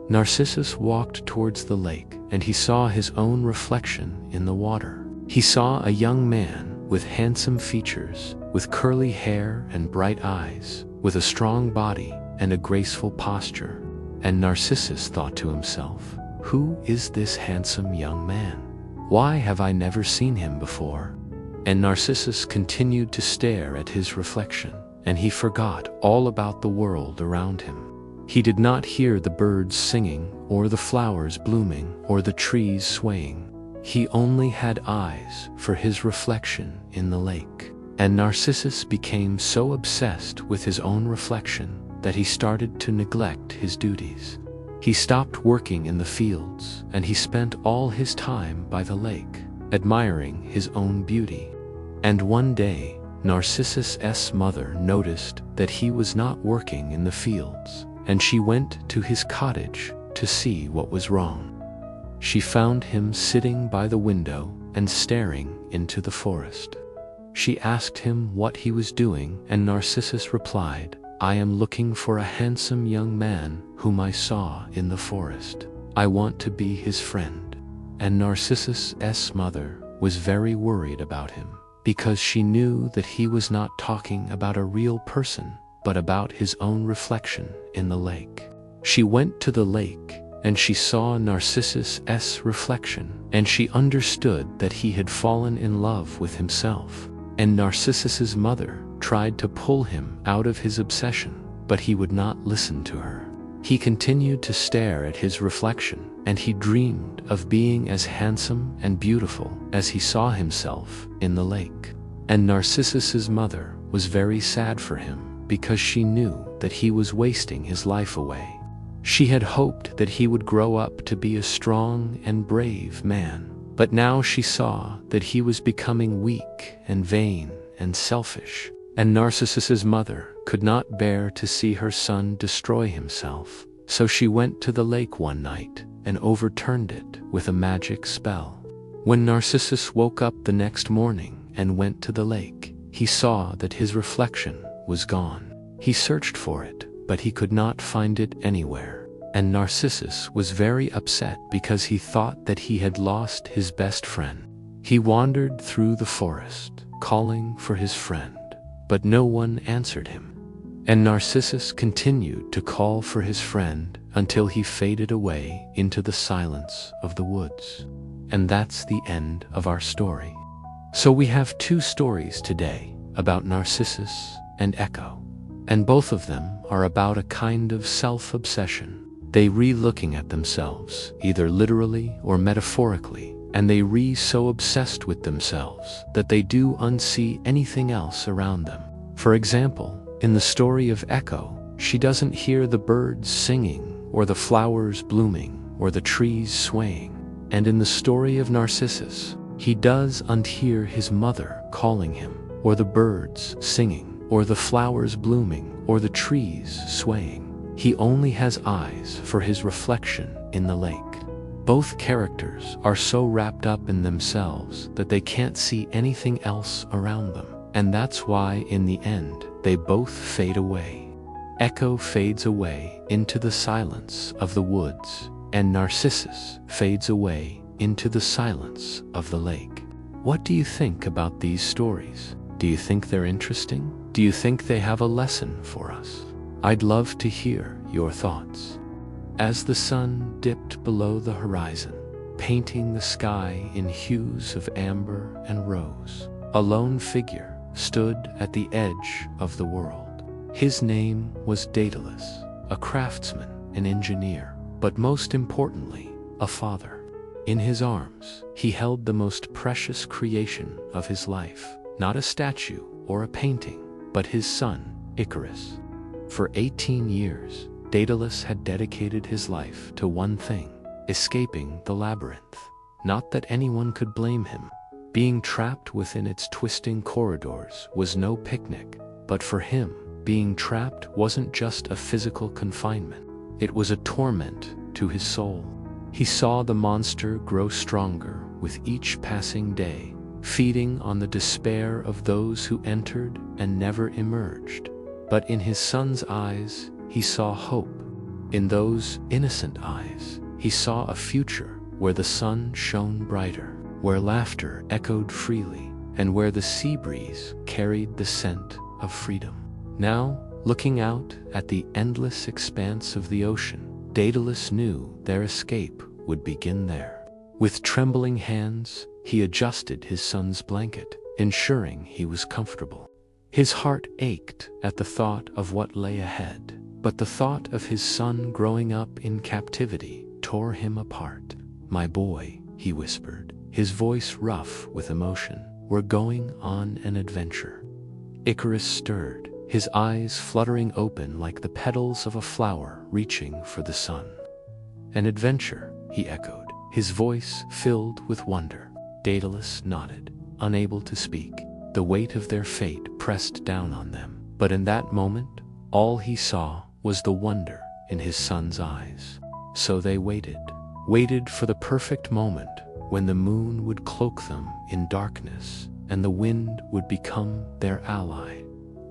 Narcissus walked towards the lake, and he saw his own reflection in the water. He saw a young man with handsome features, with curly hair and bright eyes, with a strong body and a graceful posture. And Narcissus thought to himself, "Who is this handsome young man? Why have I never seen him before?" And Narcissus continued to stare at his reflection, and he forgot all about the world around him. He did not hear the birds singing, or the flowers blooming, or the trees swaying. He only had eyes for his reflection in the lake. And Narcissus became so obsessed with his own reflection that he started to neglect his duties. He stopped working in the fields, and he spent all his time by the lake, admiring his own beauty. And one day, Narcissus's mother noticed that he was not working in the fields, and she went to his cottage to see what was wrong. She found him sitting by the window and staring into the forest. She asked him what he was doing, and Narcissus replied, "I am looking for a handsome young man whom I saw in the forest. I want to be his friend." And Narcissus's mother was very worried about him, because she knew that he was not talking about a real person, but about his own reflection in the lake. She went to the lake, and she saw Narcissus's reflection, and she understood that he had fallen in love with himself. And Narcissus's mother tried to pull him out of his obsession, but he would not listen to her. He continued to stare at his reflection, and he dreamed of being as handsome and beautiful as he saw himself in the lake. And Narcissus's mother was very sad for him, because she knew that he was wasting his life away. She had hoped that he would grow up to be a strong and brave man, but now she saw that he was becoming weak and vain and selfish, and Narcissus's mother could not bear to see her son destroy himself. So she went to the lake one night and overturned it with a magic spell. When Narcissus woke up the next morning and went to the lake, he saw that his reflection was gone. He searched for it, but he could not find it anywhere. And Narcissus was very upset because he thought that he had lost his best friend. He wandered through the forest, calling for his friend, but no one answered him. And Narcissus continued to call for his friend until he faded away into the silence of the woods. And that's the end of our story. So we have two stories today about Narcissus and Echo. And both of them are about a kind of self-obsession. They re-looking at themselves, either literally or metaphorically, and they so obsessed with themselves that they do unsee anything else around them. For example, in the story of Echo, she doesn't hear the birds singing, or the flowers blooming, or the trees swaying. And in the story of Narcissus, he does unhear his mother calling him, or the birds singing, or the flowers blooming, or the trees swaying. He only has eyes for his reflection in the lake. Both characters are so wrapped up in themselves that they can't see anything else around them, and that's why in the end they both fade away. Echo fades away into the silence of the woods, and Narcissus fades away into the silence of the lake. What do you think about these stories? Do you think they're interesting? Do you think they have a lesson for us? I'd love to hear your thoughts. As the sun dipped below the horizon, painting the sky in hues of amber and rose, a lone figure stood at the edge of the world. His name was Daedalus, a craftsman, an engineer, but most importantly, a father. In his arms, he held the most precious creation of his life, not a statue or a painting, but his son, Icarus. For 18 years, Daedalus had dedicated his life to one thing, escaping the labyrinth. Not that anyone could blame him. Being trapped within its twisting corridors was no picnic, but for him, being trapped wasn't just a physical confinement. It was a torment to his soul. He saw the monster grow stronger with each passing day, feeding on the despair of those who entered and never emerged. But in his son's eyes, he saw hope. In those innocent eyes, he saw a future where the sun shone brighter, where laughter echoed freely, and where the sea breeze carried the scent of freedom. Now, looking out at the endless expanse of the ocean, Daedalus knew their escape would begin there. With trembling hands, he adjusted his son's blanket, ensuring he was comfortable. His heart ached at the thought of what lay ahead, but the thought of his son growing up in captivity tore him apart. "My boy," he whispered, his voice rough with emotion, "we're going on an adventure." Icarus stirred, his eyes fluttering open like the petals of a flower reaching for the sun. "An adventure," he echoed, his voice filled with wonder. Daedalus nodded, unable to speak. The weight of their fate pressed down on them, but in that moment, all he saw was the wonder in his son's eyes. So they waited for the perfect moment when the moon would cloak them in darkness and the wind would become their ally.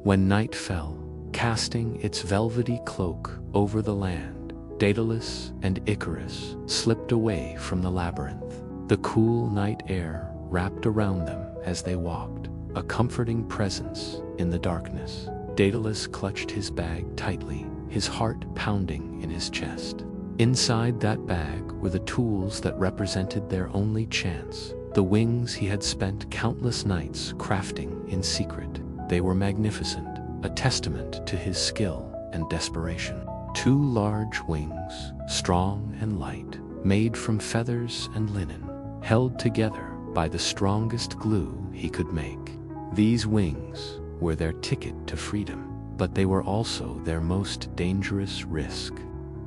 When night fell, casting its velvety cloak over the land, Daedalus and Icarus slipped away from the labyrinth. The cool night air wrapped around them as they walked, a comforting presence in the darkness. Daedalus clutched his bag tightly, his heart pounding in his chest. Inside that bag were the tools that represented their only chance, the wings he had spent countless nights crafting in secret. They were magnificent, a testament to his skill and desperation. 2 large wings, strong and light, made from feathers and linen, held together by the strongest glue he could make. These wings were their ticket to freedom, but they were also their most dangerous risk.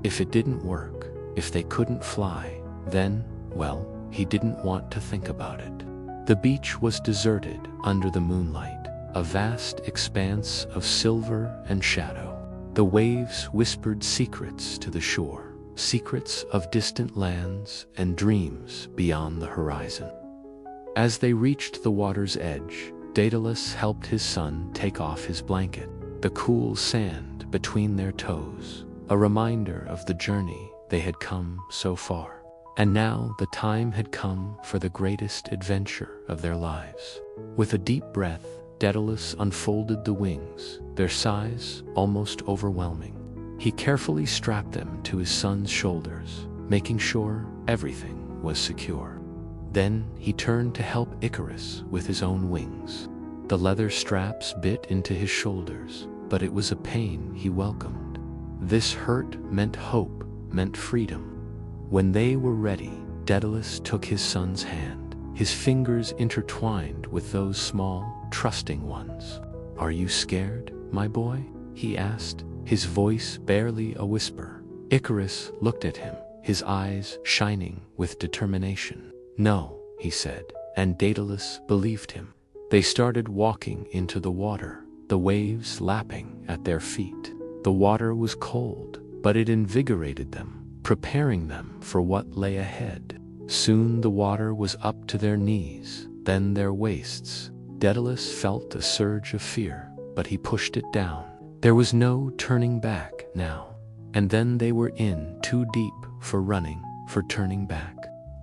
If it didn't work, if they couldn't fly, then, well, he didn't want to think about it. The beach was deserted under the moonlight, a vast expanse of silver and shadow. The waves whispered secrets to the shore, secrets of distant lands and dreams beyond the horizon. As they reached the water's edge, Daedalus helped his son take off his blanket, the cool sand between their toes, a reminder of the journey they had come so far. And now the time had come for the greatest adventure of their lives. With a deep breath, Daedalus unfolded the wings, their size almost overwhelming. He carefully strapped them to his son's shoulders, making sure everything was secure. Then he turned to help Icarus with his own wings. The leather straps bit into his shoulders, but it was a pain he welcomed. This hurt meant hope, meant freedom. When they were ready, Daedalus took his son's hand, his fingers intertwined with those small, trusting ones. "Are you scared, my boy?" he asked, his voice barely a whisper. Icarus looked at him, his eyes shining with determination. "No," he said, and Daedalus believed him. They started walking into the water, the waves lapping at their feet. The water was cold, but it invigorated them, preparing them for what lay ahead. Soon the water was up to their knees, then their waists. Daedalus felt a surge of fear, but he pushed it down. There was no turning back now. And then they were in too deep for running, for turning back.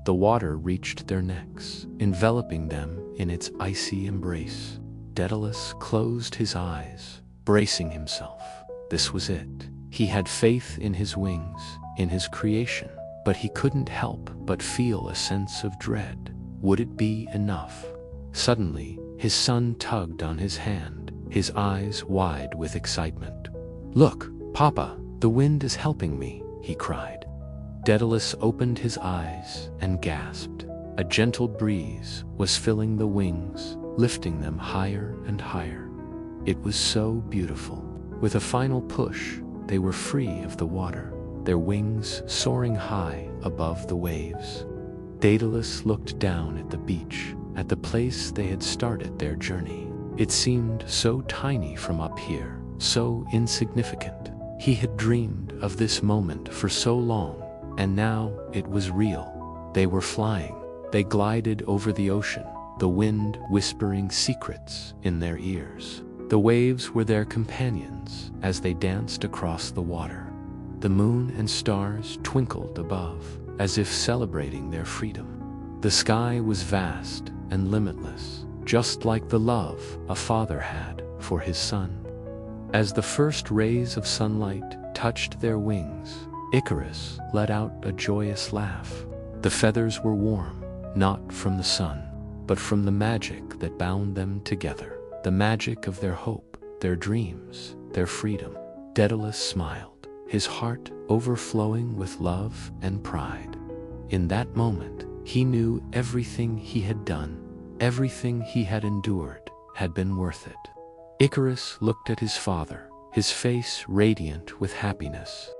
The water reached their necks, enveloping them in its icy embrace. Daedalus closed his eyes, bracing himself. This was it. He had faith in his wings, in his creation, but he couldn't help but feel a sense of dread. Would it be enough? Suddenly, his son tugged on his hand, his eyes wide with excitement. "Look, Papa, the wind is helping me," he cried. Daedalus opened his eyes and gasped. A gentle breeze was filling the wings, lifting them higher and higher. It was so beautiful. With a final push, they were free of the water, their wings soaring high above the waves. Daedalus looked down at the beach, at the place they had started their journey. It seemed so tiny from up here, so insignificant. He had dreamed of this moment for so long, and now it was real. They were flying. They glided over the ocean, the wind whispering secrets in their ears. The waves were their companions as they danced across the water. The moon and stars twinkled above, as if celebrating their freedom. The sky was vast and limitless, just like the love a father had for his son. As the first rays of sunlight touched their wings, Icarus let out a joyous laugh. The feathers were warm, not from the sun, but from the magic that bound them together. The magic of their hope, their dreams, their freedom. Daedalus smiled, his heart overflowing with love and pride. In that moment, he knew everything he had done, everything he had endured, had been worth it. Icarus looked at his father, his face radiant with happiness.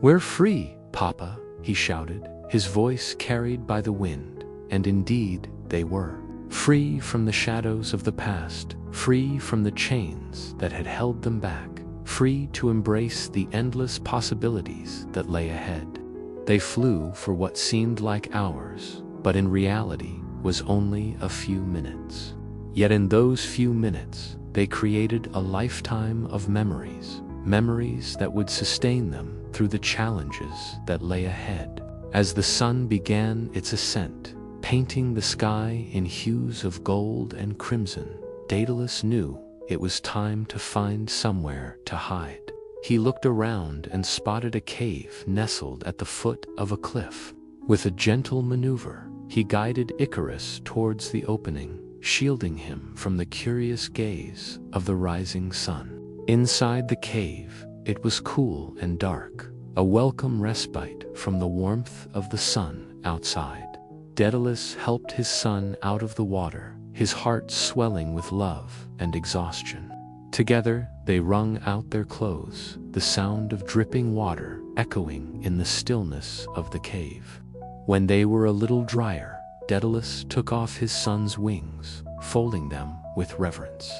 "We're free, Papa," he shouted, his voice carried by the wind, and indeed they were. Free from the shadows of the past, free from the chains that had held them back, free to embrace the endless possibilities that lay ahead. They flew for what seemed like hours, but in reality was only a few minutes. Yet in those few minutes, they created a lifetime of memories, memories that would sustain them through the challenges that lay ahead. As the sun began its ascent, painting the sky in hues of gold and crimson, Daedalus knew it was time to find somewhere to hide. He looked around and spotted a cave nestled at the foot of a cliff. With a gentle maneuver, he guided Icarus towards the opening, shielding him from the curious gaze of the rising sun. Inside the cave, it was cool and dark, a welcome respite from the warmth of the sun outside. Daedalus helped his son out of the water, his heart swelling with love and exhaustion. Together, they wrung out their clothes, the sound of dripping water echoing in the stillness of the cave. When they were a little drier, Daedalus took off his son's wings, folding them with reverence.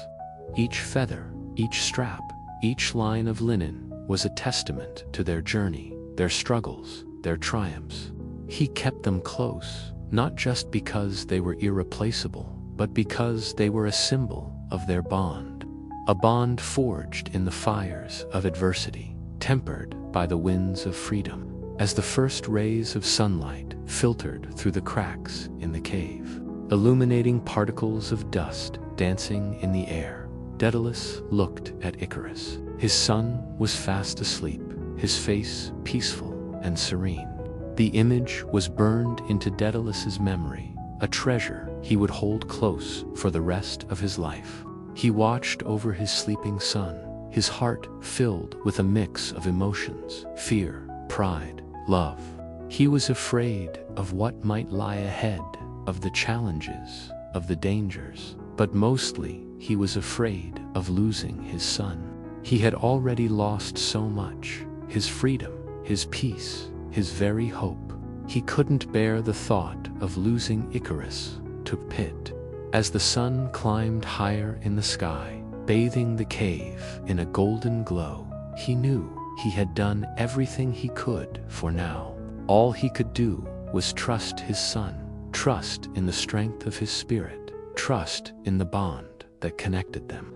Each feather, each strap, each line of linen was a testament to their journey, their struggles, their triumphs. He kept them close, not just because they were irreplaceable, but because they were a symbol of their bond. A bond forged in the fires of adversity, tempered by the winds of freedom. As the first rays of sunlight filtered through the cracks in the cave, illuminating particles of dust dancing in the air, Daedalus looked at Icarus. His son was fast asleep, his face peaceful and serene. The image was burned into Daedalus's memory, a treasure he would hold close for the rest of his life. He watched over his sleeping son, his heart filled with a mix of emotions, fear, pride, love. He was afraid of what might lie ahead, of the challenges, of the dangers, but mostly he was afraid of losing his son. He had already lost so much, his freedom, his peace, his very hope. He couldn't bear the thought of losing Icarus to pit. As the sun climbed higher in the sky, bathing the cave in a golden glow, he knew he had done everything he could for now. All he could do was trust his son, trust in the strength of his spirit, trust in the bond that connected them.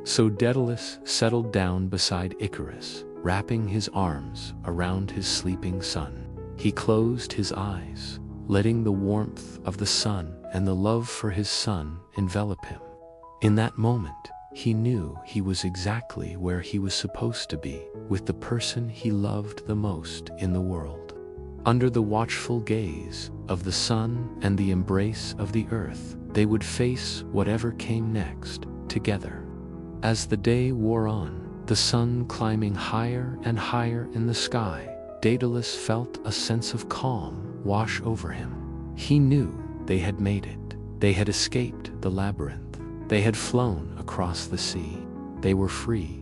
So Daedalus settled down beside Icarus, wrapping his arms around his sleeping son. He closed his eyes, letting the warmth of the sun and the love for his son envelop him. In that moment, he knew he was exactly where he was supposed to be, with the person he loved the most in the world. Under the watchful gaze of the sun and the embrace of the earth, they would face whatever came next, together. As the day wore on, the sun climbing higher and higher in the sky, Daedalus felt a sense of calm wash over him. He knew they had made it. They had escaped the labyrinth. They had flown across the sea. They were free.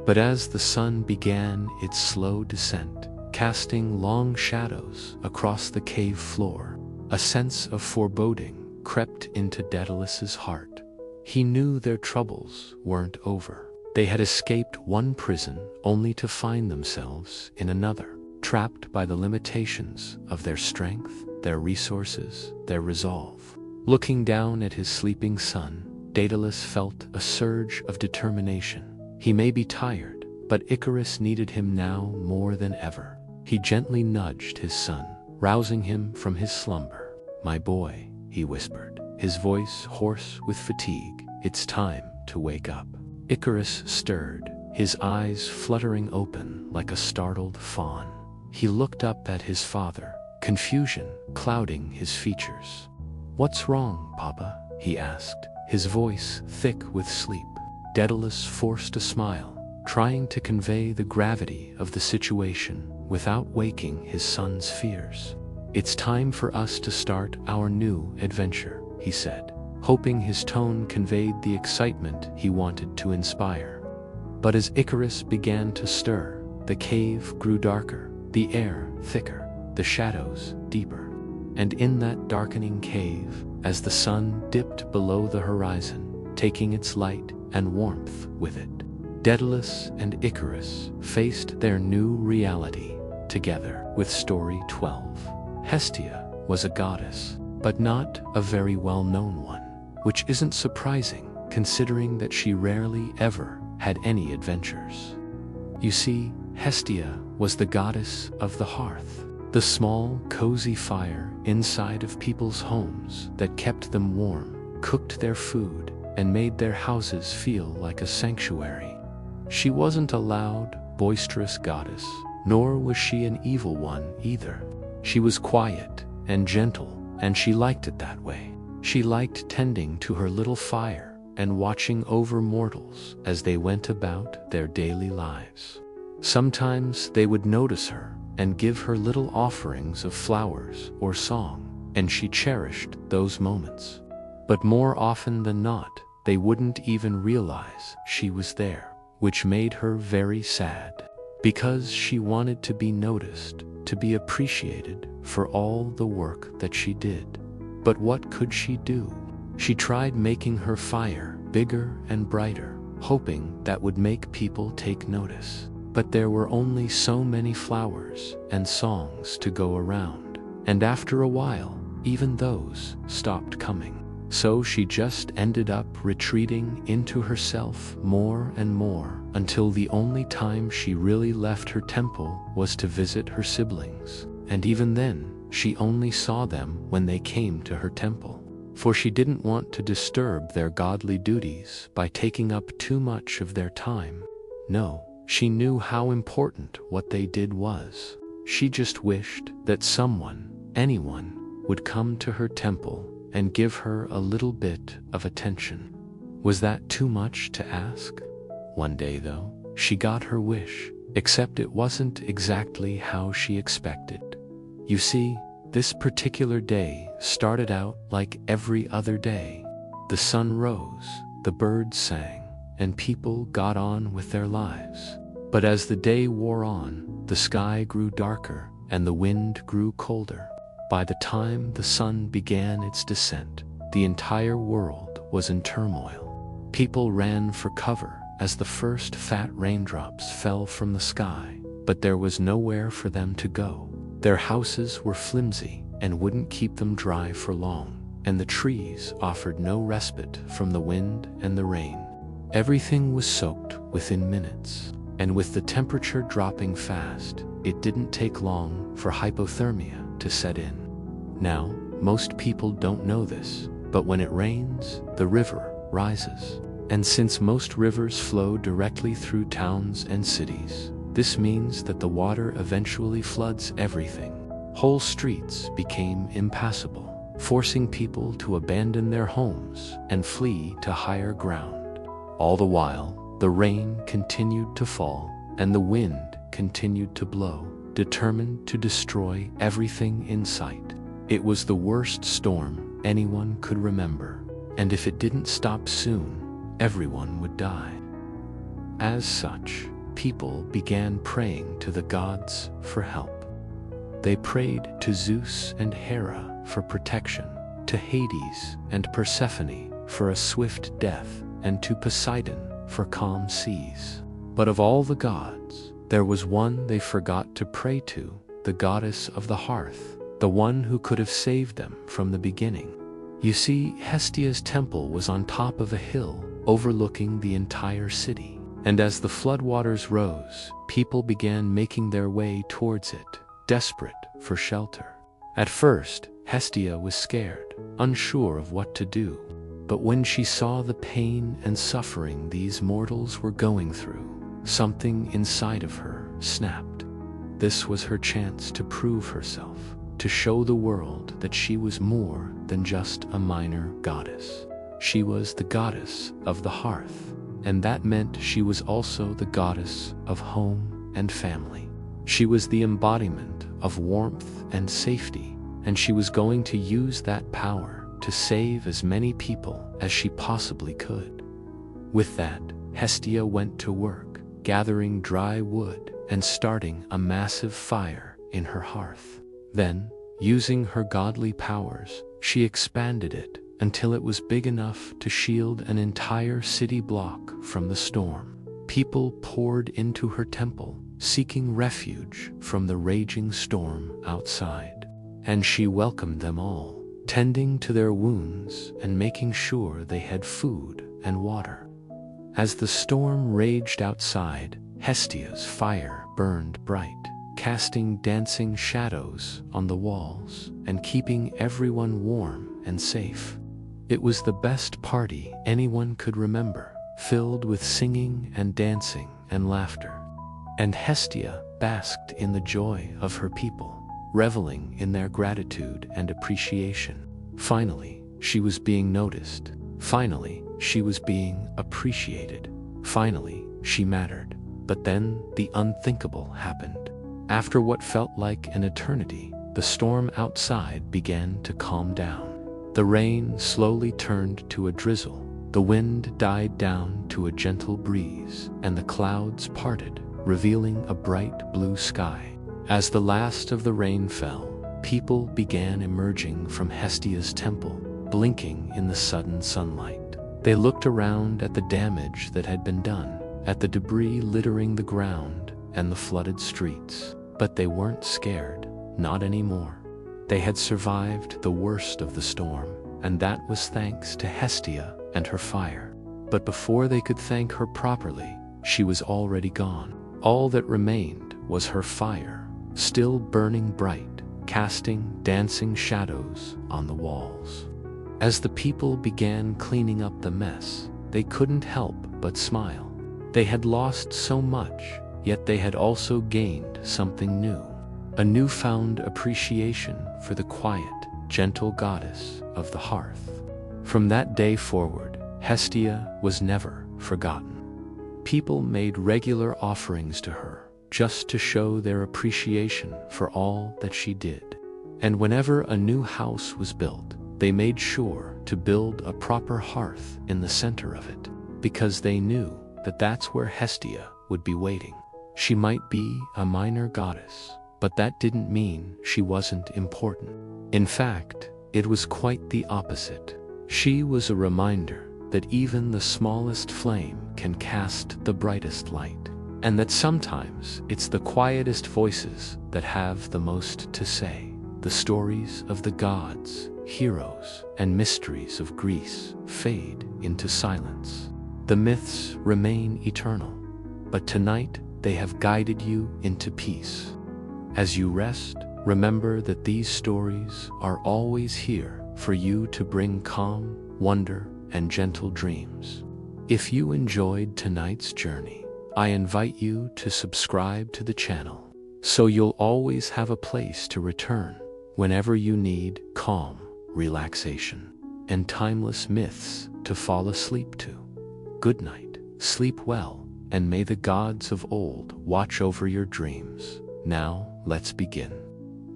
But as the sun began its slow descent, casting long shadows across the cave floor, a sense of foreboding crept into Daedalus's heart. He knew their troubles weren't over. They had escaped one prison only to find themselves in another, trapped by the limitations of their strength, their resources, their resolve. Looking down at his sleeping son, Daedalus felt a surge of determination. He may be tired, but Icarus needed him now more than ever. He gently nudged his son, rousing him from his slumber. "My boy," he whispered, his voice hoarse with fatigue, "it's time to wake up." Icarus stirred, his eyes fluttering open like a startled fawn. He looked up at his father, confusion clouding his features. "What's wrong, Papa?" he asked, his voice thick with sleep. Daedalus forced a smile, trying to convey the gravity of the situation without waking his son's fears. "It's time for us to start our new adventure," he said, hoping his tone conveyed the excitement he wanted to inspire. But as Icarus began to stir, the cave grew darker, the air thicker, the shadows deeper. And in that darkening cave, as the sun dipped below the horizon, taking its light and warmth with it, Daedalus and Icarus faced their new reality together with story 12. Hestia was a goddess, but not a very well-known one, which isn't surprising considering that she rarely ever had any adventures. You see, Hestia was the goddess of the hearth, the small, cozy fire inside of people's homes that kept them warm, cooked their food, and made their houses feel like a sanctuary. She wasn't a loud, boisterous goddess, nor was she an evil one either. She was quiet and gentle, and she liked it that way. She liked tending to her little fire and watching over mortals as they went about their daily lives. Sometimes they would notice her and give her little offerings of flowers or song, and she cherished those moments. But more often than not, they wouldn't even realize she was there, which made her very sad, because she wanted to be noticed, to be appreciated for all the work that she did. But what could she do? She tried making her fire bigger and brighter, hoping that would make people take notice. But there were only so many flowers and songs to go around, and after a while, even those stopped coming. So she just ended up retreating into herself more and more, until the only time she really left her temple was to visit her siblings. And even then, she only saw them when they came to her temple, for she didn't want to disturb their godly duties by taking up too much of their time. No, she knew how important what they did was. She just wished that someone, anyone, would come to her temple and give her a little bit of attention. Was that too much to ask? One day, though, she got her wish, except it wasn't exactly how she expected. You see, this particular day started out like every other day. The sun rose, the birds sang, and people got on with their lives. But as the day wore on, the sky grew darker and the wind grew colder. By the time the sun began its descent, the entire world was in turmoil. People ran for cover as the first fat raindrops fell from the sky, but there was nowhere for them to go. Their houses were flimsy and wouldn't keep them dry for long, and the trees offered no respite from the wind and the rain. Everything was soaked within minutes, and with the temperature dropping fast, it didn't take long for hypothermia to set in. Now, most people don't know this, but when it rains, the river rises. And since most rivers flow directly through towns and cities, this means that the water eventually floods everything. Whole streets became impassable, forcing people to abandon their homes and flee to higher ground. All the while, the rain continued to fall, and the wind continued to blow, determined to destroy everything in sight. It was the worst storm anyone could remember, and if it didn't stop soon, everyone would die. As such, people began praying to the gods for help. They prayed to Zeus and Hera for protection, to Hades and Persephone for a swift death, and to Poseidon for calm seas. But of all the gods, there was one they forgot to pray to, the goddess of the hearth, the one who could have saved them from the beginning. You see, Hestia's temple was on top of a hill overlooking the entire city, and as the floodwaters rose, people began making their way towards it, desperate for shelter. At first, Hestia was scared, unsure of what to do. But when she saw the pain and suffering these mortals were going through, something inside of her snapped. This was her chance to prove herself, to show the world that she was more than just a minor goddess. She was the goddess of the hearth, and that meant she was also the goddess of home and family. She was the embodiment of warmth and safety, and she was going to use that power to save as many people as she possibly could. With that, Hestia went to work, gathering dry wood and starting a massive fire in her hearth. Then, using her godly powers, she expanded it until it was big enough to shield an entire city block from the storm. People poured into her temple, seeking refuge from the raging storm outside. And she welcomed them all, tending to their wounds and making sure they had food and water. As the storm raged outside, Hestia's fire burned bright, casting dancing shadows on the walls and keeping everyone warm and safe. It was the best party anyone could remember, filled with singing and dancing and laughter. And Hestia basked in the joy of her people, reveling in their gratitude and appreciation. Finally, she was being noticed. Finally, she was being appreciated. Finally, she mattered. But then the unthinkable happened. After what felt like an eternity, the storm outside began to calm down. The rain slowly turned to a drizzle. The wind died down to a gentle breeze, and the clouds parted, revealing a bright blue sky. As the last of the rain fell, people began emerging from Hestia's temple, blinking in the sudden sunlight. They looked around at the damage that had been done, at the debris littering the ground and the flooded streets. But they weren't scared, not anymore. They had survived the worst of the storm, and that was thanks to Hestia and her fire. But before they could thank her properly, she was already gone. All that remained was her fire, still burning bright, casting dancing shadows on the walls. As the people began cleaning up the mess, they couldn't help but smile. They had lost so much, yet they had also gained something new. A newfound appreciation for the quiet, gentle goddess of the hearth. From that day forward, Hestia was never forgotten. People made regular offerings to her, just to show their appreciation for all that she did. And whenever a new house was built, they made sure to build a proper hearth in the center of it, because they knew that that's where Hestia would be waiting. She might be a minor goddess, but that didn't mean she wasn't important. In fact, it was quite the opposite. She was a reminder that even the smallest flame can cast the brightest light, and that sometimes it's the quietest voices that have the most to say. The stories of the gods, heroes, and mysteries of Greece fade into silence. The myths remain eternal, but tonight they have guided you into peace. As you rest, remember that these stories are always here for you to bring calm, wonder, and gentle dreams. If you enjoyed tonight's journey, I invite you to subscribe to the channel, so you'll always have a place to return whenever you need calm, relaxation, and timeless myths to fall asleep to. Good night, sleep well, and may the gods of old watch over your dreams. Now, let's begin.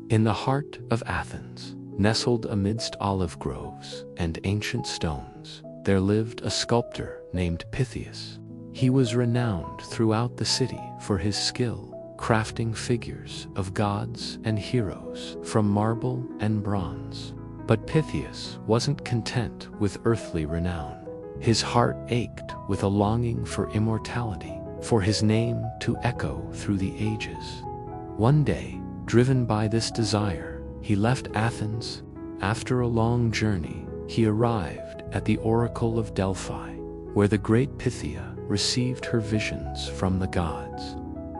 In the heart of Athens, nestled amidst olive groves and ancient stones, there lived a sculptor named Pythias. He was renowned throughout the city for his skill, crafting figures of gods and heroes from marble and bronze. But Pythias wasn't content with earthly renown. His heart ached with a longing for immortality, for his name to echo through the ages. One day, driven by this desire, he left Athens. After a long journey, he arrived at the Oracle of Delphi, where the great Pythia received her visions from the gods.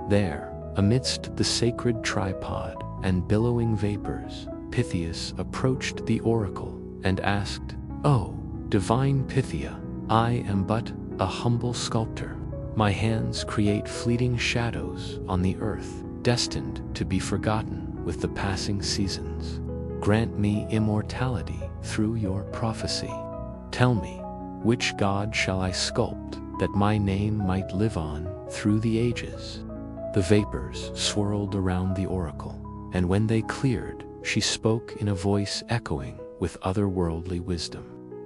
There, amidst the sacred tripod and billowing vapors, Pythias approached the oracle and asked, "Oh, divine Pythia, I am but a humble sculptor. My hands create fleeting shadows on the earth, destined to be forgotten with the passing seasons. Grant me immortality through your prophecy. Tell me, which god shall I sculpt that my name might live on through the ages?" The vapors swirled around the oracle, and when they cleared, she spoke in a voice echoing with otherworldly wisdom.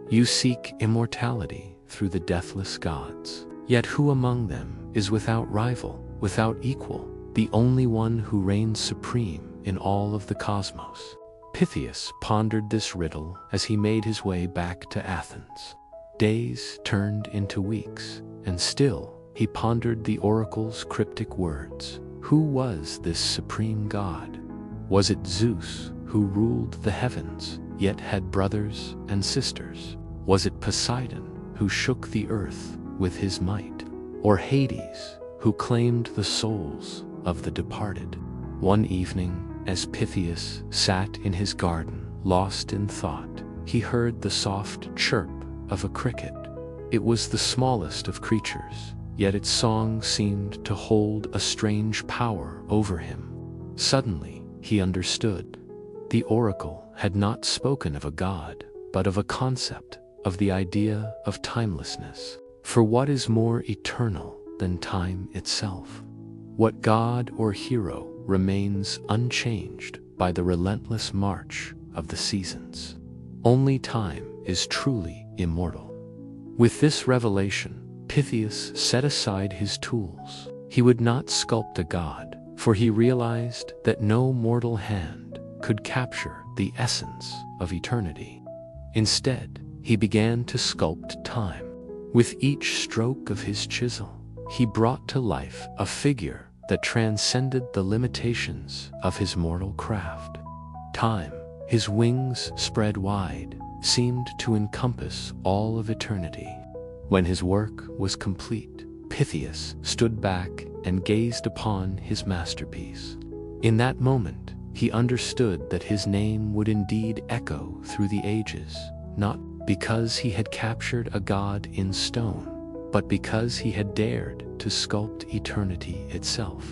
"You seek immortality through the deathless gods. Yet who among them is without rival, without equal, the only one who reigns supreme in all of the cosmos?" Pythias pondered this riddle as he made his way back to Athens. Days turned into weeks, and still he pondered the oracle's cryptic words. Who was this supreme god? Was it Zeus, who ruled the heavens, yet had brothers and sisters? Was it Poseidon, who shook the earth with his might? Or Hades, who claimed the souls of the departed? One evening, as Pythias sat in his garden, lost in thought, he heard the soft chirp of a cricket. It was the smallest of creatures, yet its song seemed to hold a strange power over him. Suddenly, he understood. The oracle had not spoken of a god, but of a concept, of the idea of timelessness. For what is more eternal than time itself? What god or hero remains unchanged by the relentless march of the seasons? Only time is truly immortal. With this revelation, Pythias set aside his tools. He would not sculpt a god, for he realized that no mortal hand could capture the essence of eternity. Instead, he began to sculpt time. With each stroke of his chisel, he brought to life a figure that transcended the limitations of his mortal craft. Time, his wings spread wide, seemed to encompass all of eternity. When his work was complete, Pythias stood back and gazed upon his masterpiece. In that moment, he understood that his name would indeed echo through the ages, not because he had captured a god in stone, but because he had dared to sculpt eternity itself.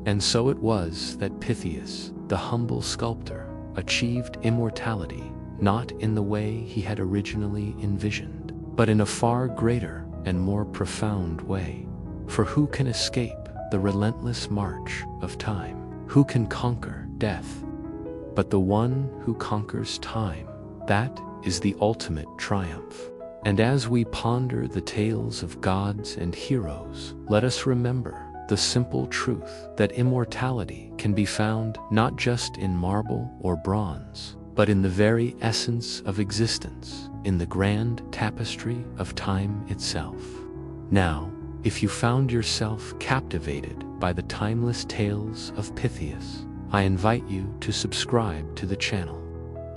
And so it was that Pythias, the humble sculptor, achieved immortality, not in the way he had originally envisioned, but in a far greater and more profound way. For who can escape the relentless march of time? Who can conquer death? But the one who conquers time, that is the ultimate triumph. And as we ponder the tales of gods and heroes, let us remember the simple truth that immortality can be found not just in marble or bronze, but in the very essence of existence, in the grand tapestry of time itself. Now, if you found yourself captivated by the timeless tales of Pythias, I invite you to subscribe to the channel.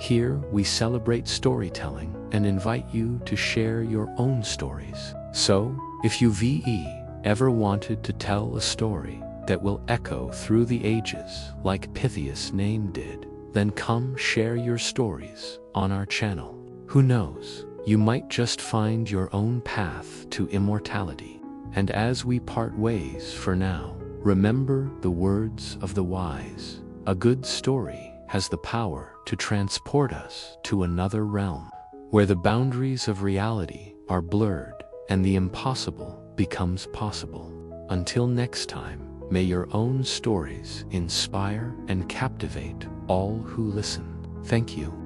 Here we celebrate storytelling and invite you to share your own stories. So, if you ever wanted to tell a story that will echo through the ages like Pythias' name did, then come share your stories on our channel. Who knows, you might just find your own path to immortality. And as we part ways for now, remember the words of the wise. A good story has the power to transport us to another realm, where the boundaries of reality are blurred and the impossible becomes possible. Until next time, may your own stories inspire and captivate all who listen. Thank you.